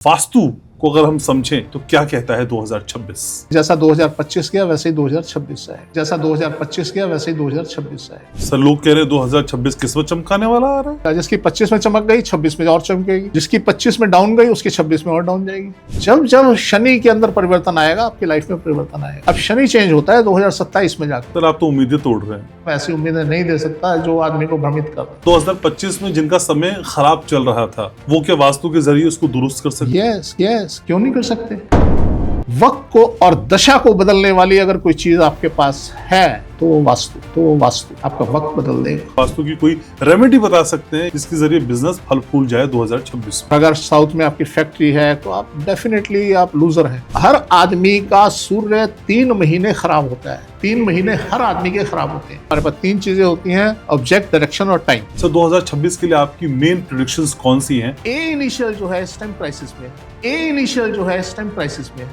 वास्तु को अगर हम समझें तो क्या कहता है 2026? जैसा 2025 गया वैसे ही 2026 है। जैसा 2025 गया वैसे ही 2026 है। सर लोग कह रहे हैं 2026 किस्मत चमकाने वाला आ रहा है। जिसकी 25 में चमक गई 26 में और चमकेगी, जिसकी 25 में डाउन गई उसकी 26 में और डाउन जाएगी। जब जब शनि के अंदर परिवर्तन आएगा आपकी लाइफ में परिवर्तन आएगा। अब शनि चेंज होता है 2027 में जाकर। सर आप तो उम्मीदें तोड़ रहे हैं। मैं ऐसी उम्मीदें नहीं दे सकता जो आदमी को भ्रमित कर रहा है। 2025 में जिनका समय खराब चल रहा था वो क्या वास्तु के जरिए उसको दुरुस्त कर सकते? यस, क्यों नहीं कर सकते। वक्त को और दशा को बदलने वाली अगर कोई चीज आपके पास है तो वो वास्तु आपका वक्त बदल देगा। वास्तु की कोई रेमेडी बता सकते हैं जिसके जरिए बिजनेस फल फूल जाए 2026 में? अगर साउथ में आपकी फैक्ट्री है तो आप डेफिनेटली आप लूजर हैं। हर आदमी का सूर्य 3 महीने खराब होता है। 3 महीने हर आदमी के खराब होते हैं। हमारे पास 3 चीजें होती हैं, ऑब्जेक्ट, डायरेक्शन और टाइम। सर 2026 के लिए आपकी मेन प्रेडिक्शंस कौन सी हैं? ए इनिशियल जो है इस टाइम क्राइसिस में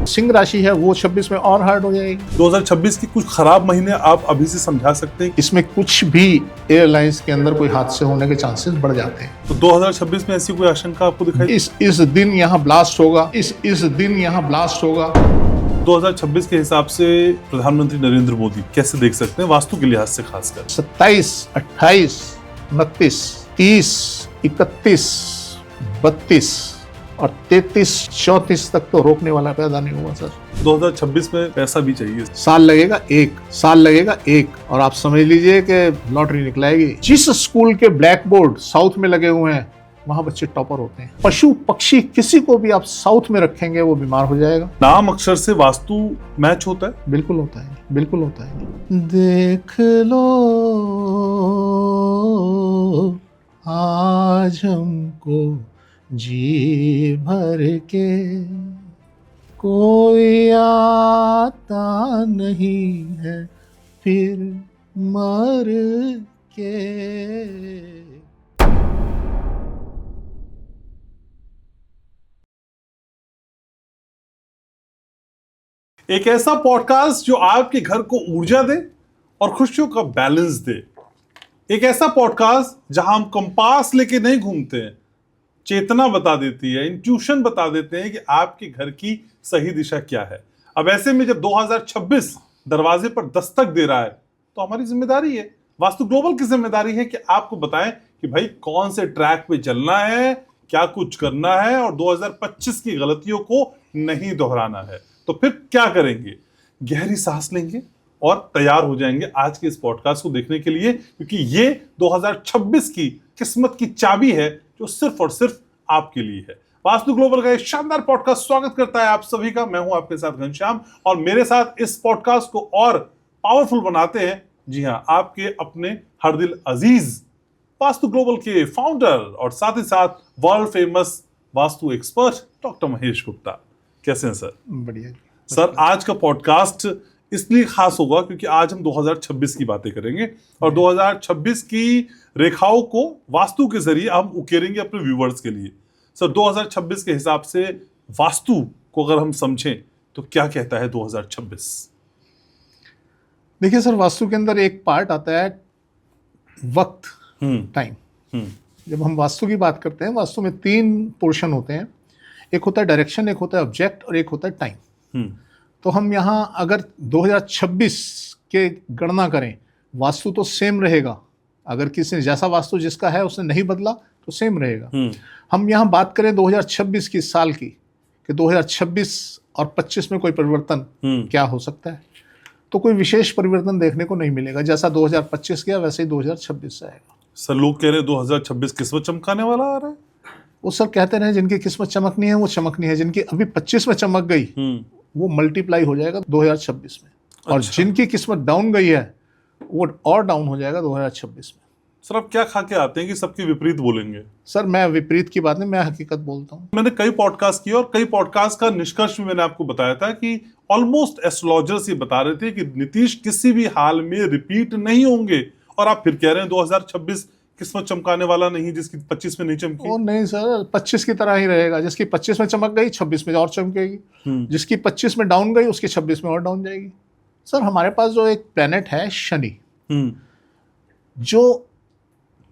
सिंह राशि है वो 26 में और हार्ड हो जाएगी। 2026 के कुछ खराब महीने आप अभी से समझा सकते हैं? इसमें कुछ भी एयरलाइंस के अंदर कोई हादसे होने के चांसेस बढ़ जाते हैं। तो 2026 में ऐसी कोई आशंका आपको दिखाई? इस दिन यहाँ ब्लास्ट होगा, इस दिन यहाँ ब्लास्ट होगा। 2026 के हिसाब से प्रधानमंत्री नरेंद्र मोदी कैसे देख सकते हैं वास्तु के लिहाज से खासकर? 27, 28, 29, 30, 31, 32 और 33, 34 तक तो रोकने वाला पैदा नहीं हुआ सर। 2026 में पैसा भी चाहिए। साल लगेगा एक और आप समझ लीजिए कि लॉटरी निकलाएगी। जिस स्कूल के ब्लैक बोर्ड साउथ में लगे हुए हैं वहां बच्चे टॉपर होते हैं। पशु पक्षी किसी को भी आप साउथ में रखेंगे वो बीमार हो जाएगा। नाम अक्षर से वास्तु मैच होता है? बिल्कुल होता है। देख लो आज हमको जी भर के कोई आता नहीं है फिर मर के। एक ऐसा पॉडकास्ट जो आपके घर को ऊर्जा दे और खुशियों का बैलेंस दे। एक ऐसा पॉडकास्ट जहां हम कंपास लेके नहीं घूमते हैं, चेतना बता देती है, इंट्यूशन बता देते हैं कि आपके घर की सही दिशा क्या है। अब ऐसे में जब 2026 दरवाजे पर दस्तक दे रहा है तो हमारी जिम्मेदारी है, वास्तु ग्लोबल की जिम्मेदारी है कि आपको बताएं कि भाई कौन से ट्रैक पे चलना है, क्या कुछ करना है और 2025 की गलतियों को नहीं दोहराना है। तो फिर क्या करेंगे? गहरी सांस लेंगे और तैयार हो जाएंगे आज के इस पॉडकास्ट को देखने के लिए, क्योंकि ये 2026 की किस्मत की चाबी है जो सिर्फ और सिर्फ आपके लिए है। वास्तु ग्लोबल का एक शानदार पॉडकास्ट स्वागत करता है आप सभी का। मैं हूं आपके साथ घनश्याम और मेरे साथ इस पॉडकास्ट को और पावरफुल बनाते हैं, जी हां, आपके अपने हर दिल अजीज वास्तु ग्लोबल के फाउंडर और साथ ही साथ world famous vastu expert doctor Mahesh Gupta. कैसे हैं सर? बढ़िया सर, आज का पॉडकास्ट इसलिए खास होगा क्योंकि आज हम 2026 की बातें करेंगे और 2026 की रेखाओं को वास्तु के जरिए हम उकेरेंगे अपने व्यूवर्स के लिए। सर 2026 के हिसाब से वास्तु को अगर हम समझें तो क्या कहता है 2026? देखिए सर, वास्तु के अंदर एक पार्ट आता है वक्त, टाइम। जब हम वास्तु की बात करते हैं, वास्तु में 3 पोर्शन होते हैं। एक होता है डायरेक्शन, एक होता है ऑब्जेक्ट और एक होता है टाइम। तो हम यहाँ अगर 2026 के गणना करें, वास्तु तो सेम रहेगा। अगर किसी ने जैसा वास्तु जिसका है उसने नहीं बदला तो सेम रहेगा। हम यहाँ बात करें 2026 की साल की कि 2026 और 25 में कोई परिवर्तन क्या हो सकता है, तो कोई विशेष परिवर्तन देखने को नहीं मिलेगा। जैसा 2025 गया वैसे ही 2026 आएगा। सर लोग कह रहे हैं 2026 किस्मत चमकाने वाला आ रहा है। वो सर कहते रहे जिनकी किस्मत चमकनी है वो चमकनी है, जिनकी अभी 25 में चमक गई वो मल्टीप्लाई हो जाएगा 2026 में। और जिनकी किस्मत डाउन गई है वो और डाउन हो जाएगा 2026 में। सर आप क्या खा के आते हैं कि सबके विपरीत बोलेंगे? सर मैं विपरीत की बात नहीं, मैं हकीकत बोलता हूँ। मैंने कई पॉडकास्ट किए और कई पॉडकास्ट का निष्कर्ष भी मैंने आपको बताया था कि ऑलमोस्ट एस्ट्रोलॉजर्स ये बता रहे थे कि नीतीश किसी भी हाल में रिपीट नहीं होंगे, और आप फिर कह रहे हैं 2026 किस्मत चमकाने वाला नहीं, जिसकी 25 में नहीं चमकी। ओ नहीं सर, 25 की तरह ही रहेगा। जिसकी 25 में चमक गई 26 में और चमकेगी, जिसकी 25 में डाउन गई उसकी 26 में और डाउन जाएगी। सर हमारे पास जो एक प्लेनेट है शनि, जो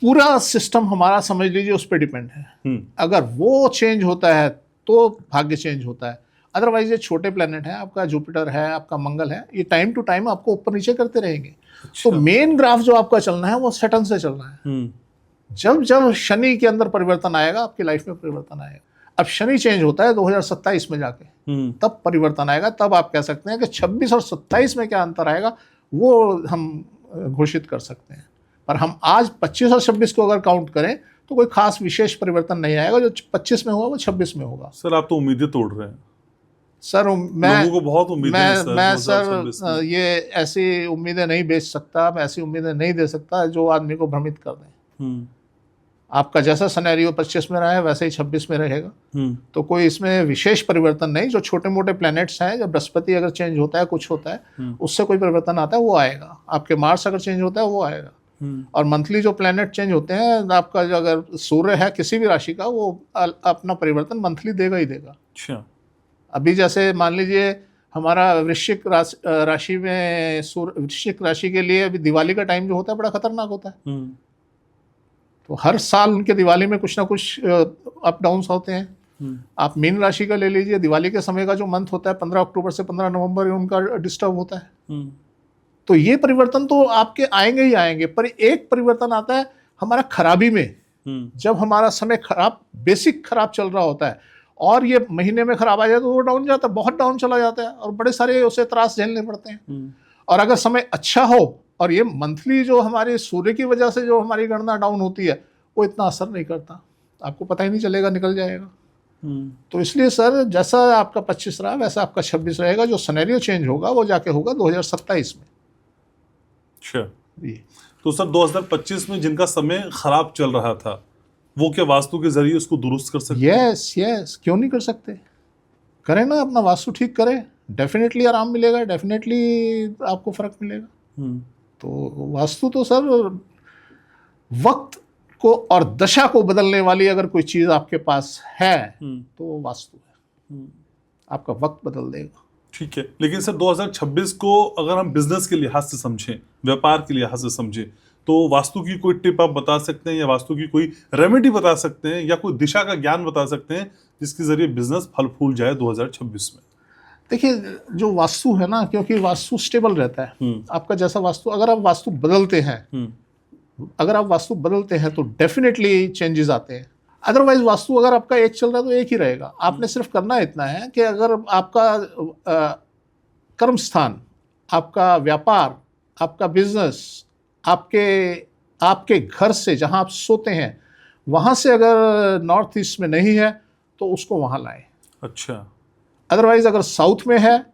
पूरा सिस्टम हमारा समझ लीजिए उस पर डिपेंड है। अगर वो चेंज होता है तो भाग्य चेंज होता है, अदरवाइज ये छोटे प्लेनेट हैं, आपका जुपिटर है, आपका मंगल है, ये टाइम टू टाइम आपको ऊपर नीचे करते रहेंगे। अच्छा। तो मेन ग्राफ जो आपका चलना है वो सैटर्न से चलना है। जब जब शनि के अंदर परिवर्तन आएगा आपकी लाइफ में परिवर्तन आएगा। अब शनि चेंज होता है 2027 में जाके, तब परिवर्तन आएगा। तब आप कह सकते हैं कि 26 और 27 में क्या अंतर आएगा वो हम घोषित कर सकते हैं। पर हम आज 25 और 26 को अगर काउंट करें तो कोई खास विशेष परिवर्तन नहीं आएगा। जो 25 में हुआ वो 26 में होगा। सर आप तो उम्मीदें तोड़ रहे हैं। सर लोगों को बहुत उम्मीदें हैं सर, मैं 2026 में। सर ये ऐसी उम्मीदें नहीं बेच सकता, मैं ऐसी उम्मीदें नहीं दे सकता जो आदमी को भ्रमित कर दें। आपका जैसा सिनेरियो 25 में रहा है वैसे ही 26 में रहेगा। तो कोई इसमें विशेष परिवर्तन नहीं। जो छोटे मोटे प्लैनेट्स हैं, जब बृहस्पति अगर चेंज होता है, कुछ होता है, उससे कोई परिवर्तन आता है वो आएगा। आपके मार्स अगर चेंज होता है वो आएगा। और मंथली जो प्लैनेट चेंज होते हैं, आपका जो अगर सूर्य है किसी भी राशि का, वो अपना परिवर्तन मंथली देगा ही देगा। अच्छा। अभी जैसे मान लीजिए हमारा वृश्चिक राशि में वृश्चिक राशि के लिए अभी दिवाली का टाइम जो होता है बड़ा खतरनाक होता है। तो हर साल उनके दिवाली में कुछ ना कुछ अप डाउन्स होते हैं। आप मीन राशि का ले लीजिए, दिवाली के समय का जो मंथ होता है 15 अक्टूबर से 15 नवंबर उनका डिस्टर्ब होता है। तो ये परिवर्तन तो आपके आएंगे ही आएंगे। पर एक परिवर्तन आता है हमारा खराबी में। जब हमारा समय खराब, बेसिक खराब चल रहा होता है और ये महीने में खराब आ जाए तो वो डाउन जाता है, बहुत डाउन चला जाता है और बड़े सारे उसे त्रास झेलने पड़ते हैं। और अगर समय अच्छा हो और ये मंथली जो हमारे सूर्य की वजह से जो हमारी गणना डाउन होती है वो इतना असर नहीं करता, आपको पता ही नहीं चलेगा, निकल जाएगा। तो इसलिए सर जैसा आपका 25 रहा वैसा आपका 26 रहेगा। जो सिनेरियो चेंज होगा वो जाके होगा 2027 में। अच्छा। तो सर 2025 में जिनका समय खराब चल रहा था वो क्या वास्तु के जरिए उसको दुरुस्त कर सकते हैं? यस, क्यों नहीं कर सकते? करें ना, अपना वास्तु ठीक करें, डेफिनेटली आराम मिलेगा, डेफिनेटली आपको फर्क मिलेगा। तो वास्तु तो सर वक्त को और दशा को बदलने वाली अगर कोई चीज आपके पास है तो वास्तु है। आपका वक्त बदल देगा। ठीक है, लेकिन सर 2026 को अगर हम बिजनेस के लिहाज से समझें, व्यापार के लिहाज से समझें, तो वास्तु की कोई टिप आप बता सकते हैं या वास्तु की कोई रेमेडी बता सकते हैं या कोई दिशा का ज्ञान बता सकते हैं जिसके जरिए बिजनेस फल फूल जाए 2026 में? देखिए जो वास्तु है ना, क्योंकि वास्तु स्टेबल रहता है। आपका जैसा वास्तु, अगर आप वास्तु बदलते हैं तो डेफिनेटली चेंजेस आते हैं। अदरवाइज वास्तु अगर आपका एक चल रहा है तो एक ही रहेगा। आपने सिर्फ करना इतना है कि अगर आपका कर्म स्थान, आपका व्यापार, आपका बिजनेस, आपके घर से जहां आप सोते हैं वहां से अगर नॉर्थ ईस्ट में नहीं है तो उसको वहां लाएं। अच्छा। अदरवाइज अगर साउथ में है,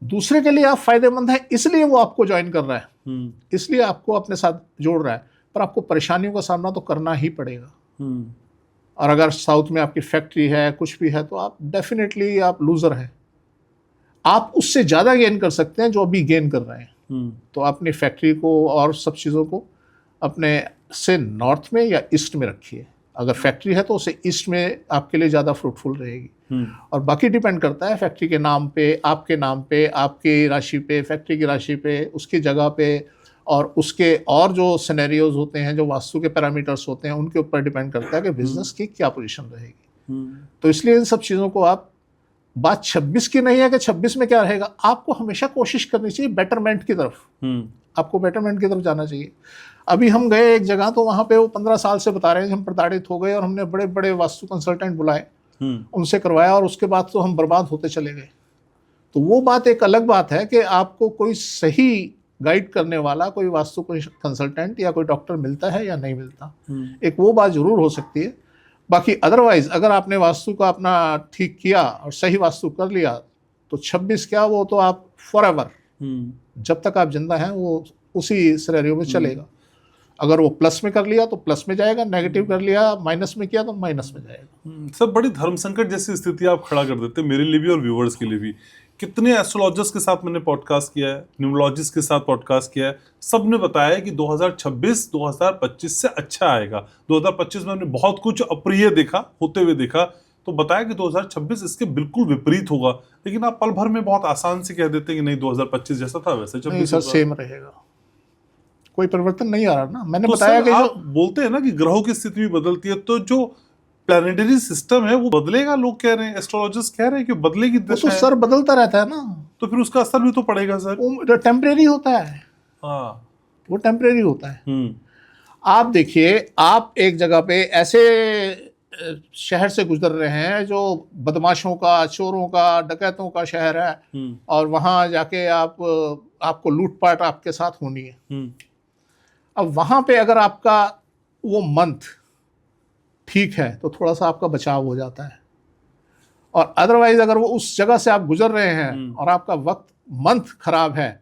दूसरे के लिए आप फायदेमंद हैं इसलिए वो आपको ज्वाइन कर रहा है, इसलिए आपको अपने साथ जोड़ रहा है, पर आपको परेशानियों का सामना तो करना ही पड़ेगा। और अगर साउथ में आपकी फैक्ट्री है, कुछ भी है, तो आप डेफिनेटली आप लूजर हैं। आप उससे ज़्यादा गेन कर सकते हैं जो अभी गेन कर रहे हैं। तो अपनी फैक्ट्री को और सब चीज़ों को अपने से नॉर्थ में या ईस्ट में रखिए। अगर फैक्ट्री है तो उसे ईस्ट में आपके लिए ज़्यादा फ्रूटफुल रहेगी। और बाकी डिपेंड करता है फैक्ट्री के नाम पे, आपके नाम पे, आपकी राशि पे, फैक्ट्री की राशि पे, उसकी जगह पे, और उसके और जो सिनेरियोज होते हैं, जो वास्तु के पैरामीटर्स होते हैं, उनके ऊपर डिपेंड करता है कि बिजनेस की क्या पोजीशन रहेगी। तो इसलिए इन सब चीज़ों को आप, बात 26 की नहीं है कि 26 में क्या रहेगा, आपको हमेशा कोशिश करनी चाहिए बेटरमेंट की तरफ। आपको बेटरमेंट की तरफ जाना चाहिए। अभी हम गए एक जगह तो वहाँ पे वो 15 साल से बता रहे हैं, हम प्रताड़ित हो गए और हमने बड़े बड़े वास्तु कंसल्टेंट बुलाए, उनसे करवाया और उसके बाद तो हम बर्बाद होते चले गए। तो वो बात एक अलग बात है कि आपको कोई सही गाइड करने वाला कोई वास्तु कोई कंसल्टेंट या कोई डॉक्टर मिलता है या नहीं मिलता, एक वो बात जरूर हो सकती है। बाकी अदरवाइज अगर आपने वास्तु का अपना ठीक किया और सही वास्तु कर लिया तो 26 क्या, वो तो आप फॉरएवर, जब तक आप जिंदा हैं वो उसी सिनेरियो में चलेगा। अगर वो प्लस में कर लिया तो प्लस में जाएगा, नेगेटिव कर लिया, माइनस में किया तो माइनस में जाएगा। सर बड़ी धर्म संकट जैसी स्थिति आप खड़ा कर देते हैं मेरे लिए भी और व्यूवर्स के लिए भी। कितने एस्ट्रोलॉजर्स के साथ मैंने पॉडकास्ट किया है, न्यूमरोलॉजिस्ट के साथ पॉडकास्ट किया है, सब ने बताया कि 2026 2025 से अच्छा आएगा। 2025 में हमने बहुत कुछ अप्रिय देखा, होते हुए देखा, तो बताया कि 2026 इसके बिल्कुल विपरीत होगा। लेकिन आप पल भर में बहुत आसान से कह देते हैं कि नहीं 2025 जैसा था वैसे 26 सर सेम रहेगा। कोई परिवर्तन नहीं आ रहा ना। मैंने तो बताया सर, कि आप बोलते हैं ना कि ग्रहों की स्थिति भी बदलती है, तो जो प्लानिटरी सिस्टम है वो बदलेगा, लोग कह रहे हैं, एस्ट्रोलॉजिस्ट कह रहे हैं कि बदलेगी वो तो दशा है, सर बदलता रहता है ना, तो फिर उसका असर भी तो पड़ेगा सर। वो टेम्परेरी होता है, हाँ। वो टेम्परेरी होता है। हम्म। आप देखिए, आप एक जगह पे ऐसे शहर से गुजर रहे हैं जो बदमाशों का, चोरों का, डकैतों का शहर है, और वहां जाके आपको लूटपाट आपके साथ होनी है। अब वहां पे अगर आपका वो मंथ ठीक है तो थोड़ा सा आपका बचाव हो जाता है, और अदरवाइज अगर वो उस जगह से आप गुजर रहे हैं और आपका वक्त मंथ खराब है,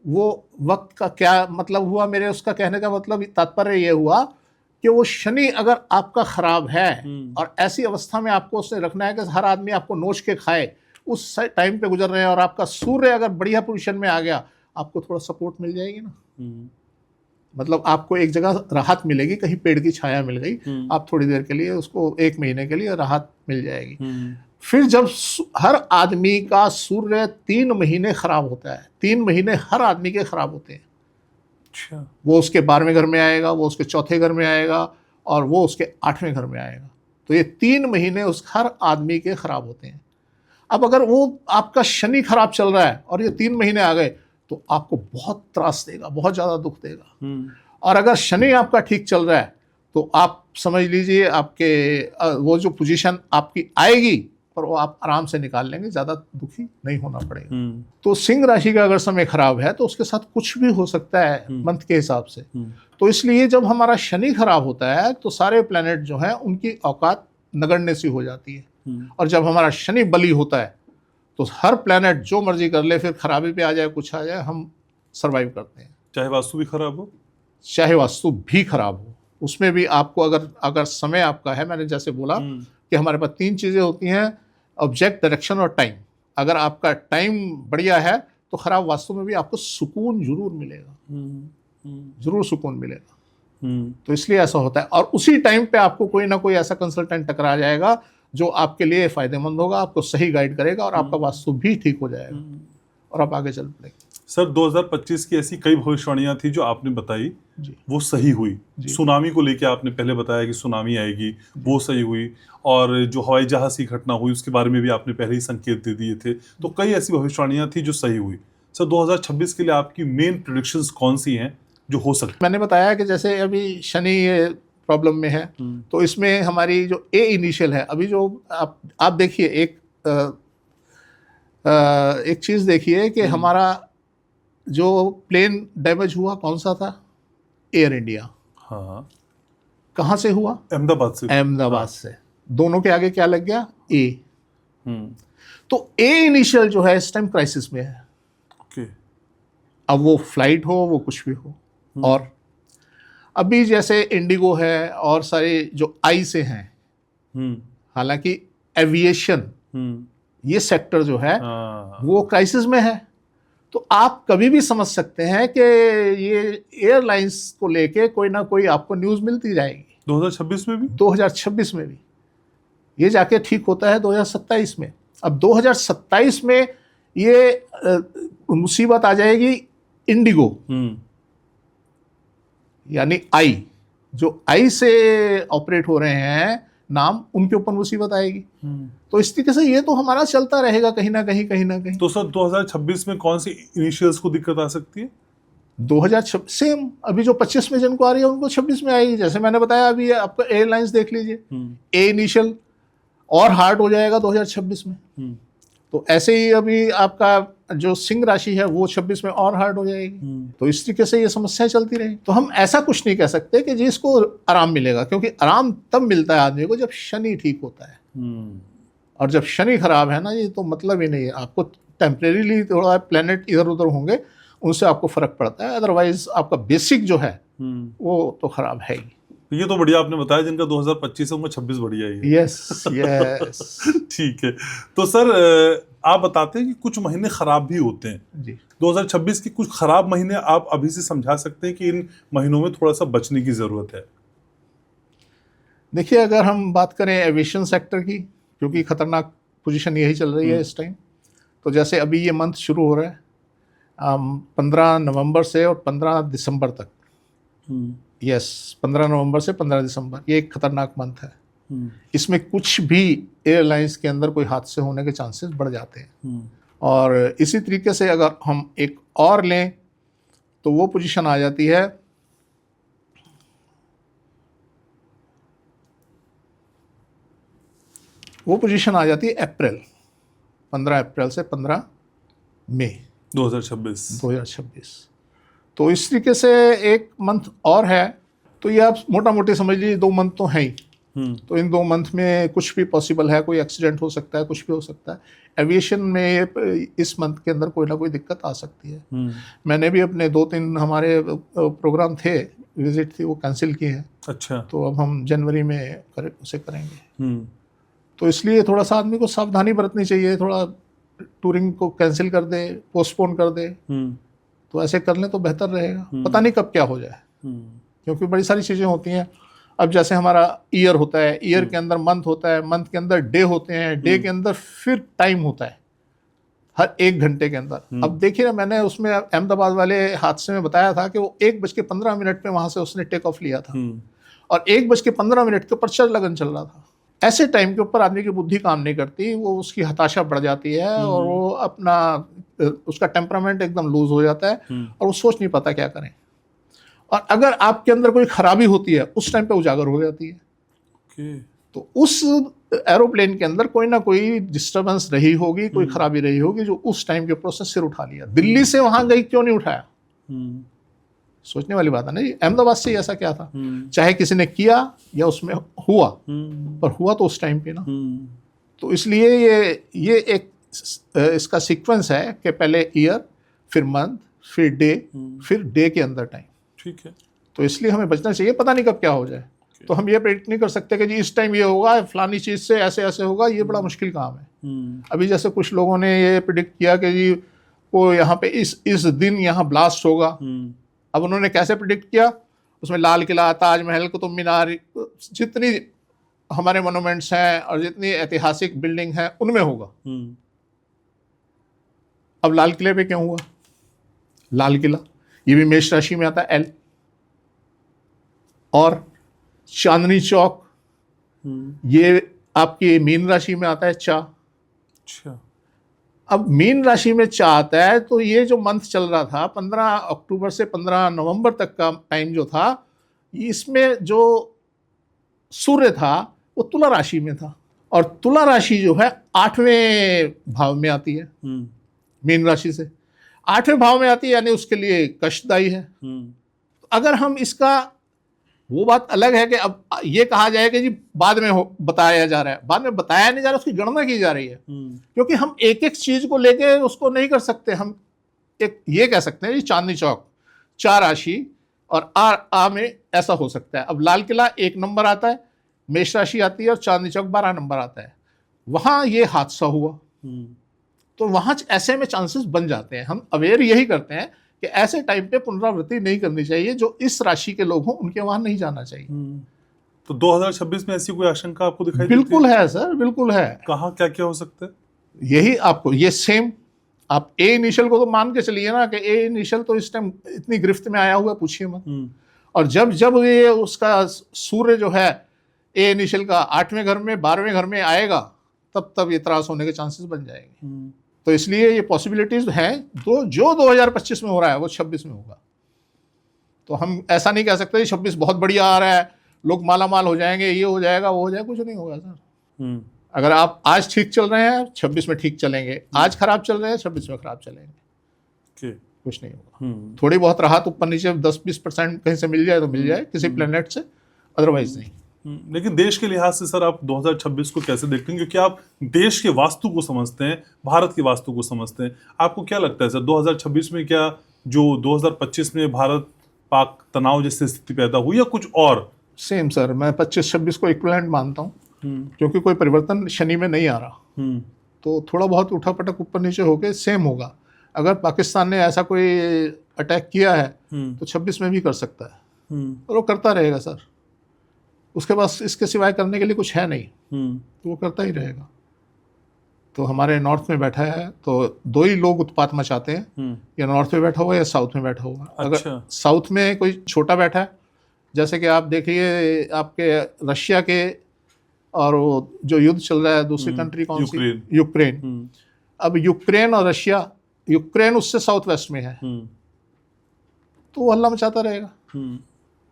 वो वक्त का क्या मतलब हुआ, मेरे उसका कहने का मतलब तात्पर्य ये हुआ कि वो शनि अगर आपका खराब है और ऐसी अवस्था में आपको उसने रखना है कि हर आदमी आपको नोच के खाए, उस टाइम पे गुजर रहे हैं, और आपका सूर्य अगर बढ़िया पोजीशन में आ गया, आपको थोड़ा सपोर्ट मिल जाएगी ना। मतलब आपको एक जगह राहत मिलेगी, कहीं पेड़ की छाया मिल गई, आप थोड़ी देर के लिए उसको, 1 महीने के लिए राहत मिल जाएगी। फिर जब हर आदमी का सूर्य 3 महीने खराब होता है, 3 महीने हर आदमी के खराब होते हैं। अच्छा। वो उसके 12वें घर में आएगा, वो उसके 4थे घर में आएगा, और वो उसके 8वें घर में आएगा। तो ये 3 महीने उस हर आदमी के खराब होते हैं। अब अगर वो आपका शनि खराब चल रहा है और ये 3 महीने आ गए, तो आपको बहुत त्रास देगा, बहुत ज़्यादा दुख देगा। और अगर शनि आपका ठीक चल रहा है, तो आप समझ लीजिए आपके वो जो पोजीशन आपकी आएगी, पर वो आप आराम से निकाल लेंगे, ज़्यादा दुखी नहीं होना पड़ेगा। तो सिंह राशि का अगर समय खराब है तो उसके साथ कुछ भी हो सकता है मंथ के हिसाब से। तो इसलिए जब हमारा शनि खराब होता है तो सारे प्लैनेट जो हैं उनकी औकात नगण्य सी हो जाती है, और जब हमारा शनि बली होता है तो हर प्लैनेट जो मर्जी कर ले, फिर खराबी पे आ जाए, कुछ आ जाए, हम सरवाइव करते हैं। चाहे वास्तु भी खराब हो, चाहे वास्तु भी खराब हो, उसमें भी आपको अगर समय आपका है, मैंने जैसे बोला कि हमारे पास 3 चीज़ें होती हैं, ऑब्जेक्ट, डायरेक्शन और टाइम। अगर आपका टाइम बढ़िया है तो खराब वास्तु में भी आपको सुकून जरूर मिलेगा, जरूर सुकून मिलेगा। तो इसलिए ऐसा होता है, और उसी टाइम पे आपको कोई ना कोई ऐसा कंसल्टेंट टकरा जाएगा जो आपके लिए फायदेमंद होगा, आपको सही गाइड करेगा, और आपका वास्तु भी ठीक हो जाएगा और आप आगे चल पड़ेंगे। सर 2025 की ऐसी कई भविष्यवाणियां थी जो आपने बताई, वो सही हुई। सुनामी को लेके आपने पहले बताया कि सुनामी आएगी, वो सही हुई, और जो हवाई जहाज की घटना हुई उसके बारे में भी आपने पहले ही संकेत दे दिए थे। तो कई ऐसी भविष्यवाणियां थी जो सही हुई। सर 2026 के लिए आपकी मेन प्रेडिक्शंस कौन सी हैं जो हो सकती? मैंने बताया कि जैसे अभी शनि प्रॉब्लम में है, तो इसमें हमारी जो ए इनिशियल है, अभी जो आप देखिए, एक चीज़ देखिए कि हमारा जो प्लेन डैमेज हुआ कौन सा था, एयर इंडिया। हाँ। कहाँ से हुआ? अहमदाबाद से। अहमदाबाद से। दोनों के आगे क्या लग गया? ए। तो ए इनिशियल जो है इस टाइम क्राइसिस में है। ओके। अब वो फ्लाइट हो, वो कुछ भी हो, और अभी जैसे इंडिगो है और सारे जो आई से हैं, हालांकि एविएशन ये सेक्टर जो है वो क्राइसिस में है। तो आप कभी भी समझ सकते हैं कि ये एयरलाइंस को लेके कोई ना कोई आपको न्यूज़ मिलती जाएगी। 2026 में भी? 2026 में भी। ये जाके ठीक होता है 2027 में। अब 2027 में ये मुसीबत आ जाएगी इंडिगो, यानी आई, जो आई से ऑपरेट हो रहे हैं नाम, उनके ऊपर मुसीबत आएगी। तो इस तरीके से ये तो हमारा चलता रहेगा कहीं ना कहीं, कहीं ना कहीं। तो सर 2026 में कौन सी इनिशियल्स को दिक्कत आ सकती है? 2026 सेम, अभी जो 25 में जिनको आ रही है उनको 26 में आएगी। जैसे मैंने बताया, अभी आपका एयरलाइंस देख लीजिए, ए इनिशियल और हार्ड हो जाएगा 2026 में। तो ऐसे ही अभी आपका जो सिंह राशि है वो 26 में और हार्ड हो जाएगी। तो इस तरीके से ये समस्या चलती रहेगी। तो हम ऐसा कुछ नहीं कह सकते कि जिसको आराम मिलेगा, क्योंकि आराम तब मिलता है आदमी को जब शनि ठीक होता है। और जब शनि खराब है ना, ये तो मतलब ही नहीं है। आपको टेम्परेरीली थोड़ा प्लेनेट इधर उधर होंगे, उनसे आपको फर्क पड़ता है, अदरवाइज आपका बेसिक जो है वो तो खराब है ही। ये तो बढ़िया आपने बताया, जिनका 2025 है उनका 26 बढ़िया ही है। Yes yes. ठीक है। तो सर आप बताते हैं कि कुछ महीने खराब भी होते हैं जी। 2026 के कुछ खराब महीने आप अभी से समझा सकते हैं कि इन महीनों में थोड़ा सा बचने की जरूरत है? देखिए, अगर हम बात करें एविएशन सेक्टर की, क्योंकि खतरनाक पोजीशन यही चल रही है इस टाइम, तो जैसे अभी ये मंथ शुरू हो रहा है, 15 नवंबर से और 15 दिसंबर तक। यस, 15 नवंबर से 15 दिसंबर, ये एक खतरनाक मंथ है। इसमें कुछ भी एयरलाइंस के अंदर कोई हादसे होने के चांसेस बढ़ जाते हैं। और इसी तरीके से अगर हम एक और लें तो वो पोजीशन आ जाती है अप्रैल, 15 अप्रैल से 15 मई 2026। तो इस तरीके से एक मंथ और है। तो ये आप मोटा मोटी समझ लीजिए 2 मंथ तो हैं ही। तो इन 2 मंथ में कुछ भी पॉसिबल है, कोई एक्सीडेंट हो सकता है, कुछ भी हो सकता है। एविएशन में इस मंथ के अंदर कोई ना कोई दिक्कत आ सकती है। मैंने भी अपने 2-3 हमारे प्रोग्राम थे, विजिट थी, वो कैंसिल किए हैं। अच्छा। तो अब हम जनवरी में उसे करेंगे। तो इसलिए थोड़ा सा आदमी को सावधानी बरतनी चाहिए, थोड़ा टूरिंग को कैंसिल कर दे, पोस्टपोन कर दे, तो ऐसे कर लें तो बेहतर रहेगा। पता नहीं कब क्या हो जाए, क्योंकि बड़ी सारी चीज़ें होती हैं। अब जैसे हमारा ईयर होता है, ईयर के अंदर मंथ होता है, मंथ के अंदर डे होते हैं, डे के अंदर फिर टाइम होता है हर 1 घंटे के अंदर। अब देखिए ना, मैंने उसमें अहमदाबाद वाले हादसे में बताया था कि वो 1:15 पे वहां से उसने टेक ऑफ लिया था और 1:15 के ऊपर चल लगन चल रहा था। ऐसे टाइम के ऊपर आदमी की बुद्धि काम नहीं करती, वो उसकी हताशा बढ़ जाती है और वो अपना उसका टेम्परामेंट एकदम लूज हो जाता है और वो सोच नहीं पाता क्या करें। और अगर आपके अंदर कोई खराबी होती है उस टाइम पे उजागर हो जाती है। तो उस एरोप्लेन के अंदर कोई ना कोई डिस्टरबेंस रही होगी, कोई खराबी रही होगी जो उस टाइम के ऊपर उसने सिर उठा लिया। दिल्ली से वहां गई, क्यों नहीं उठाया? सोचने वाली बात है ना जी। अहमदाबाद से ऐसा क्या था, चाहे किसी ने किया या उसमें हुआ, पर हुआ तो उस टाइम पे ना। तो इसलिए ये एक इसका सीक्वेंस है कि पहले ईयर, फिर मंथ, फिर डे, फिर डे के अंदर टाइम। ठीक है। तो इसलिए हमें बचना चाहिए, पता नहीं कब क्या हो जाए। तो हम ये प्रेडिक्ट नहीं कर सकते कि जी इस टाइम ये होगा, फलानी चीज से ऐसे ऐसे होगा। ये बड़ा मुश्किल काम है। अभी जैसे कुछ लोगों ने ये प्रेडिक्ट किया कि जी वो यहाँ पे इस दिन यहाँ ब्लास्ट होगा। अब उन्होंने कैसे प्रेडिक्ट किया? उसमें लाल किला, ताजमहल, कुतुब मीनार, जितनी हमारे मोनूमेंट्स हैं और जितनी ऐतिहासिक बिल्डिंग है उनमें होगा। अब लाल किले पे क्यों हुआ? लाल किला ये भी मेष राशि में आता है, एल। और चांदनी चौक ये आपकी मीन राशि में आता है, चा। अच्छा। अब मीन राशि में चा आता है तो ये जो मंथ चल रहा था 15 अक्टूबर से 15 नवंबर तक का टाइम जो था, इसमें जो सूर्य था वो तुला राशि में था। और तुला राशि जो है 8वें भाव में आती है मीन राशि से। 8वें भाव में आती है यानी उसके लिए कष्टदायी है। अगर हम इसका, वो बात अलग है कि अब ये कहा जाए कि जी बाद में बताया जा रहा है, बाद में बताया नहीं जा रहा, उसकी गणना की जा रही है। क्योंकि हम एक एक चीज को लेके उसको नहीं कर सकते। हम एक ये कह सकते हैं जी चांदनी चौक 4 राशि और आ में ऐसा हो सकता है। अब लाल किला 1 नंबर आता है, मेष राशि आती है, और चांदनी चौक 12 नंबर आता है। वहां ये हादसा हुआ तो वहां ऐसे में चांसेस बन जाते हैं। हम अवेयर यही करते हैं कि ऐसे टाइम पे पुनरावृत्ति नहीं करनी चाहिए। जो इस राशि के लोग हों उनके वहां नहीं जाना चाहिए। तो 2026 में ऐसी कोई आशंका आपको दिखाई बिल्कुल है सर, बिल्कुल है। कहाँ क्या क्या हो सकता है? यही आपको ये सेम, आप ए इनिशियल को तो मान के चलिए ना कि ए इनिशियल तो इस टाइम इतनी गिरफ्त में आया हुआ, पूछिए मत। और जब जब ये उसका सूर्य जो है ए इनिशियल का 8वें घर में 12वें घर में आएगा, तब तब ये त्रास होने के चांसेस बन जाएंगे। तो इसलिए ये पॉसिबिलिटीज हैं। तो जो 2025 में हो रहा है वो 26 में होगा। तो हम ऐसा नहीं कह सकते 26 बहुत बढ़िया आ रहा है, लोग माला माल हो जाएंगे, ये हो जाएगा, वो हो जाएगा। कुछ नहीं होगा सर। अगर आप आज ठीक चल रहे हैं 26 में ठीक चलेंगे, आज खराब चल रहे हैं 26 में खराब चलेंगे। कुछ नहीं होगा। थोड़ी बहुत राहत ऊपर नीचे 10-20% कहीं से मिल जाए तो मिल जाए किसी प्लेनेट से, अदरवाइज नहीं। लेकिन देश के लिहाज से सर आप 2026 को कैसे देखते हैं? क्योंकि आप देश के वास्तु को समझते हैं, भारत की वास्तु को समझते हैं। आपको क्या लगता है सर 2026 में क्या जो 2025 में भारत पाक तनाव जैसी स्थिति पैदा हुई या कुछ और? सेम सर, मैं 25-26 को इक्विवेलेंट मानता हूँ। क्योंकि कोई परिवर्तन शनि में नहीं आ रहा। तो थोड़ा बहुत उठा पटक ऊपर नीचे होके सेम होगा। अगर पाकिस्तान ने ऐसा कोई अटैक किया है तो 26 में भी कर सकता है और वो करता रहेगा सर। उसके पास इसके सिवाय करने के लिए कुछ है नहीं, तो वो करता ही रहेगा। तो हमारे नॉर्थ में बैठा है तो दो ही लोग उत्पात मचाते हैं, या नॉर्थ में बैठा हुआ या साउथ में बैठा हुआ। अच्छा। अगर साउथ में कोई छोटा बैठा है, जैसे कि आप देखिए आपके रशिया के और वो जो युद्ध चल रहा है दूसरी कंट्री कौन सी, यूक्रेन। अब यूक्रेन और रशिया, यूक्रेन उससे साउथ वेस्ट में है, तो वो हल्ला मचाता रहेगा।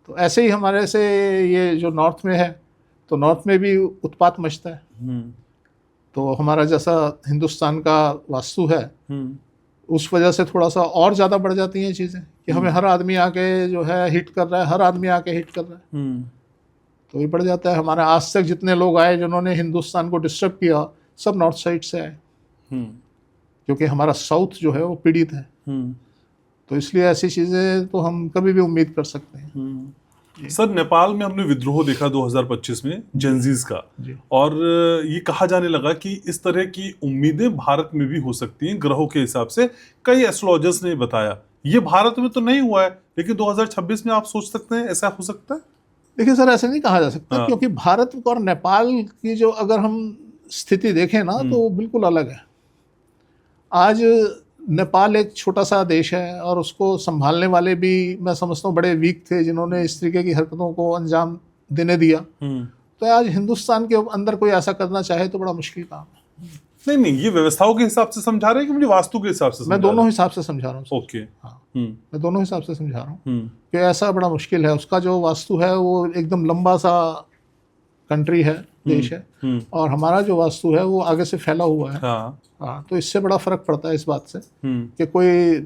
तो ऐसे ही हमारे से ये जो नॉर्थ में है, तो नॉर्थ में भी उत्पात मचता है। तो हमारा जैसा हिंदुस्तान का वास्तु है, उस वजह से थोड़ा सा और ज़्यादा बढ़ जाती हैं चीज़ें कि हमें हर आदमी आके जो है हिट कर रहा है, हर आदमी आके हिट कर रहा है, तो ये बढ़ जाता है। हमारे आज तक जितने लोग आए जिन्होंने हिंदुस्तान को डिस्टर्ब किया, सब नॉर्थ साइड से आए, क्योंकि हमारा साउथ जो है वो पीड़ित है। तो इसलिए ऐसी चीज़ें तो हम कभी भी उम्मीद कर सकते हैं। सर, नेपाल में हमने विद्रोह देखा 2025 में जेनजीज का, और ये कहा जाने लगा कि इस तरह की उम्मीदें भारत में भी हो सकती हैं ग्रहों के हिसाब से। कई एस्ट्रोलॉजर्स ने बताया ये भारत में तो नहीं हुआ है, लेकिन 2026 में आप सोच सकते हैं ऐसा हो सकता है। देखिए सर, ऐसे नहीं कहा जा सकता, क्योंकि भारत और नेपाल की जो अगर हम स्थिति देखें ना, तो वो बिल्कुल अलग है। आज नेपाल एक छोटा सा देश है और उसको संभालने वाले भी मैं समझता हूँ बड़े वीक थे, जिन्होंने इस तरीके की हरकतों को अंजाम देने दिया। तो आज हिंदुस्तान के अंदर कोई ऐसा करना चाहे तो बड़ा मुश्किल काम है। नहीं, ये व्यवस्थाओं के हिसाब से समझा रहे हैं कि मुझे वास्तु के हिसाब से? मैं दोनों हिसाब से समझा रहा हूँ। ओके। हाँ, मैं दोनों हिसाब से समझा रहा हूँ कि ऐसा बड़ा मुश्किल है। उसका जो वास्तु है वो एकदम लंबा सा कंट्री है, देश है, और हमारा जो वास्तु है वो आगे से फैला हुआ है। हाँ, तो इससे बड़ा फर्क पड़ता है इस बात से कि कोई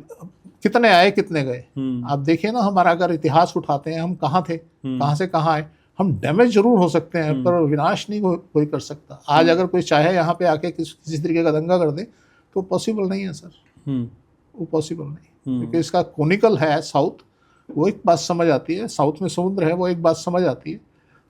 कितने आए कितने गए। आप देखिए ना, हमारा अगर इतिहास उठाते हैं, हम कहाँ थे, कहाँ से कहाँ आए। हम डैमेज जरूर हो सकते हैं पर विनाश नहीं कोई कर सकता। आज अगर कोई चाहे यहाँ पे आके किसी तरीके का दंगा कर दे तो पॉसिबल नहीं है सर, वो पॉसिबल नहीं, क्योंकि इसका कोनिकल है साउथ, वो एक बात समझ आती है। साउथ में समुद्र है, वो एक बात समझ आती है।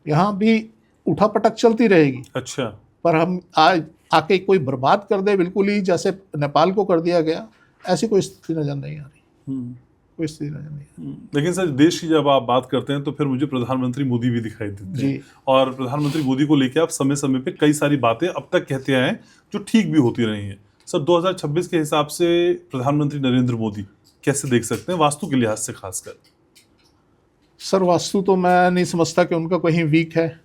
यहाँ भी उठापटक चलती रहेगी। अच्छा। पर हम आज आके कोई बर्बाद कर दे बिल्कुल ही, जैसे नेपाल को कर दिया गया, ऐसी कोई स्थिति नजर नहीं आ रही, कोई स्थिति नजर नहीं आ रही। लेकिन सर, देश की जब आप बात करते हैं तो फिर मुझे प्रधानमंत्री मोदी भी दिखाई देते हैं, और प्रधानमंत्री मोदी को लेकर आप समय समय पे कई सारी बातें अब तक कहते आए जो ठीक भी होती रही हैं। सर, 2026 के हिसाब से प्रधानमंत्री नरेंद्र मोदी कैसे देख सकते हैं वास्तु के लिहाज से खासकर? सर, वास्तु तो मैं नहीं समझता कि उनका कहीं वीक है।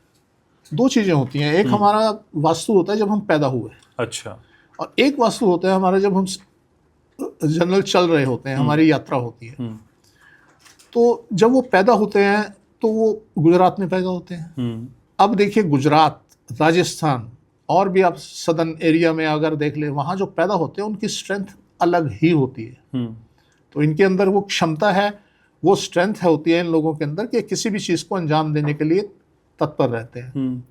दो चीजें होती हैं, एक हमारा वास्तु होता है जब हम पैदा हुए, अच्छा, और एक वास्तु होता है हमारा जब हम जनरल चल रहे होते हैं, हमारी यात्रा होती है। तो जब वो पैदा होते हैं तो वो गुजरात में पैदा होते हैं। अब देखिए, गुजरात, राजस्थान और भी आप सदर्न एरिया में अगर देख ले, वहाँ जो पैदा होते हैं उनकी स्ट्रेंथ अलग ही होती है। तो इनके अंदर वो क्षमता है, वो स्ट्रेंथ होती है इन लोगों के अंदर कि किसी भी चीज़ को अंजाम देने के लिए तत्पर रहते हैं।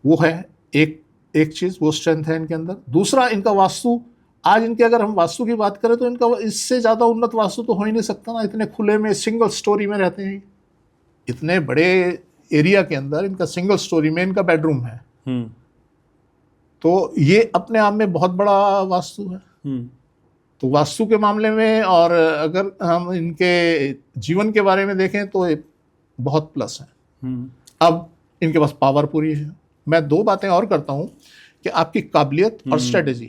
वो है एक चीज़, वो स्ट्रेंथ है इनके अंदर। दूसरा, इनका वास्तु, आज इनके अगर हम वास्तु की बात करें तो इनका इससे ज़्यादा उन्नत वास्तु तो हो ही नहीं सकता ना। इतने खुले में सिंगल स्टोरी में रहते हैं, इतने बड़े एरिया के अंदर इनका सिंगल स्टोरी में इनका बेडरूम है। तो ये अपने आप में बहुत बड़ा वास्तु है। तो वास्तु के मामले में, और अगर हम इनके जीवन के बारे में देखें तो ये बहुत प्लस है। अब इनके पास पावर पूरी है। मैं दो बातें और करता हूँ कि आपकी काबिलियत और स्ट्रेटेजी,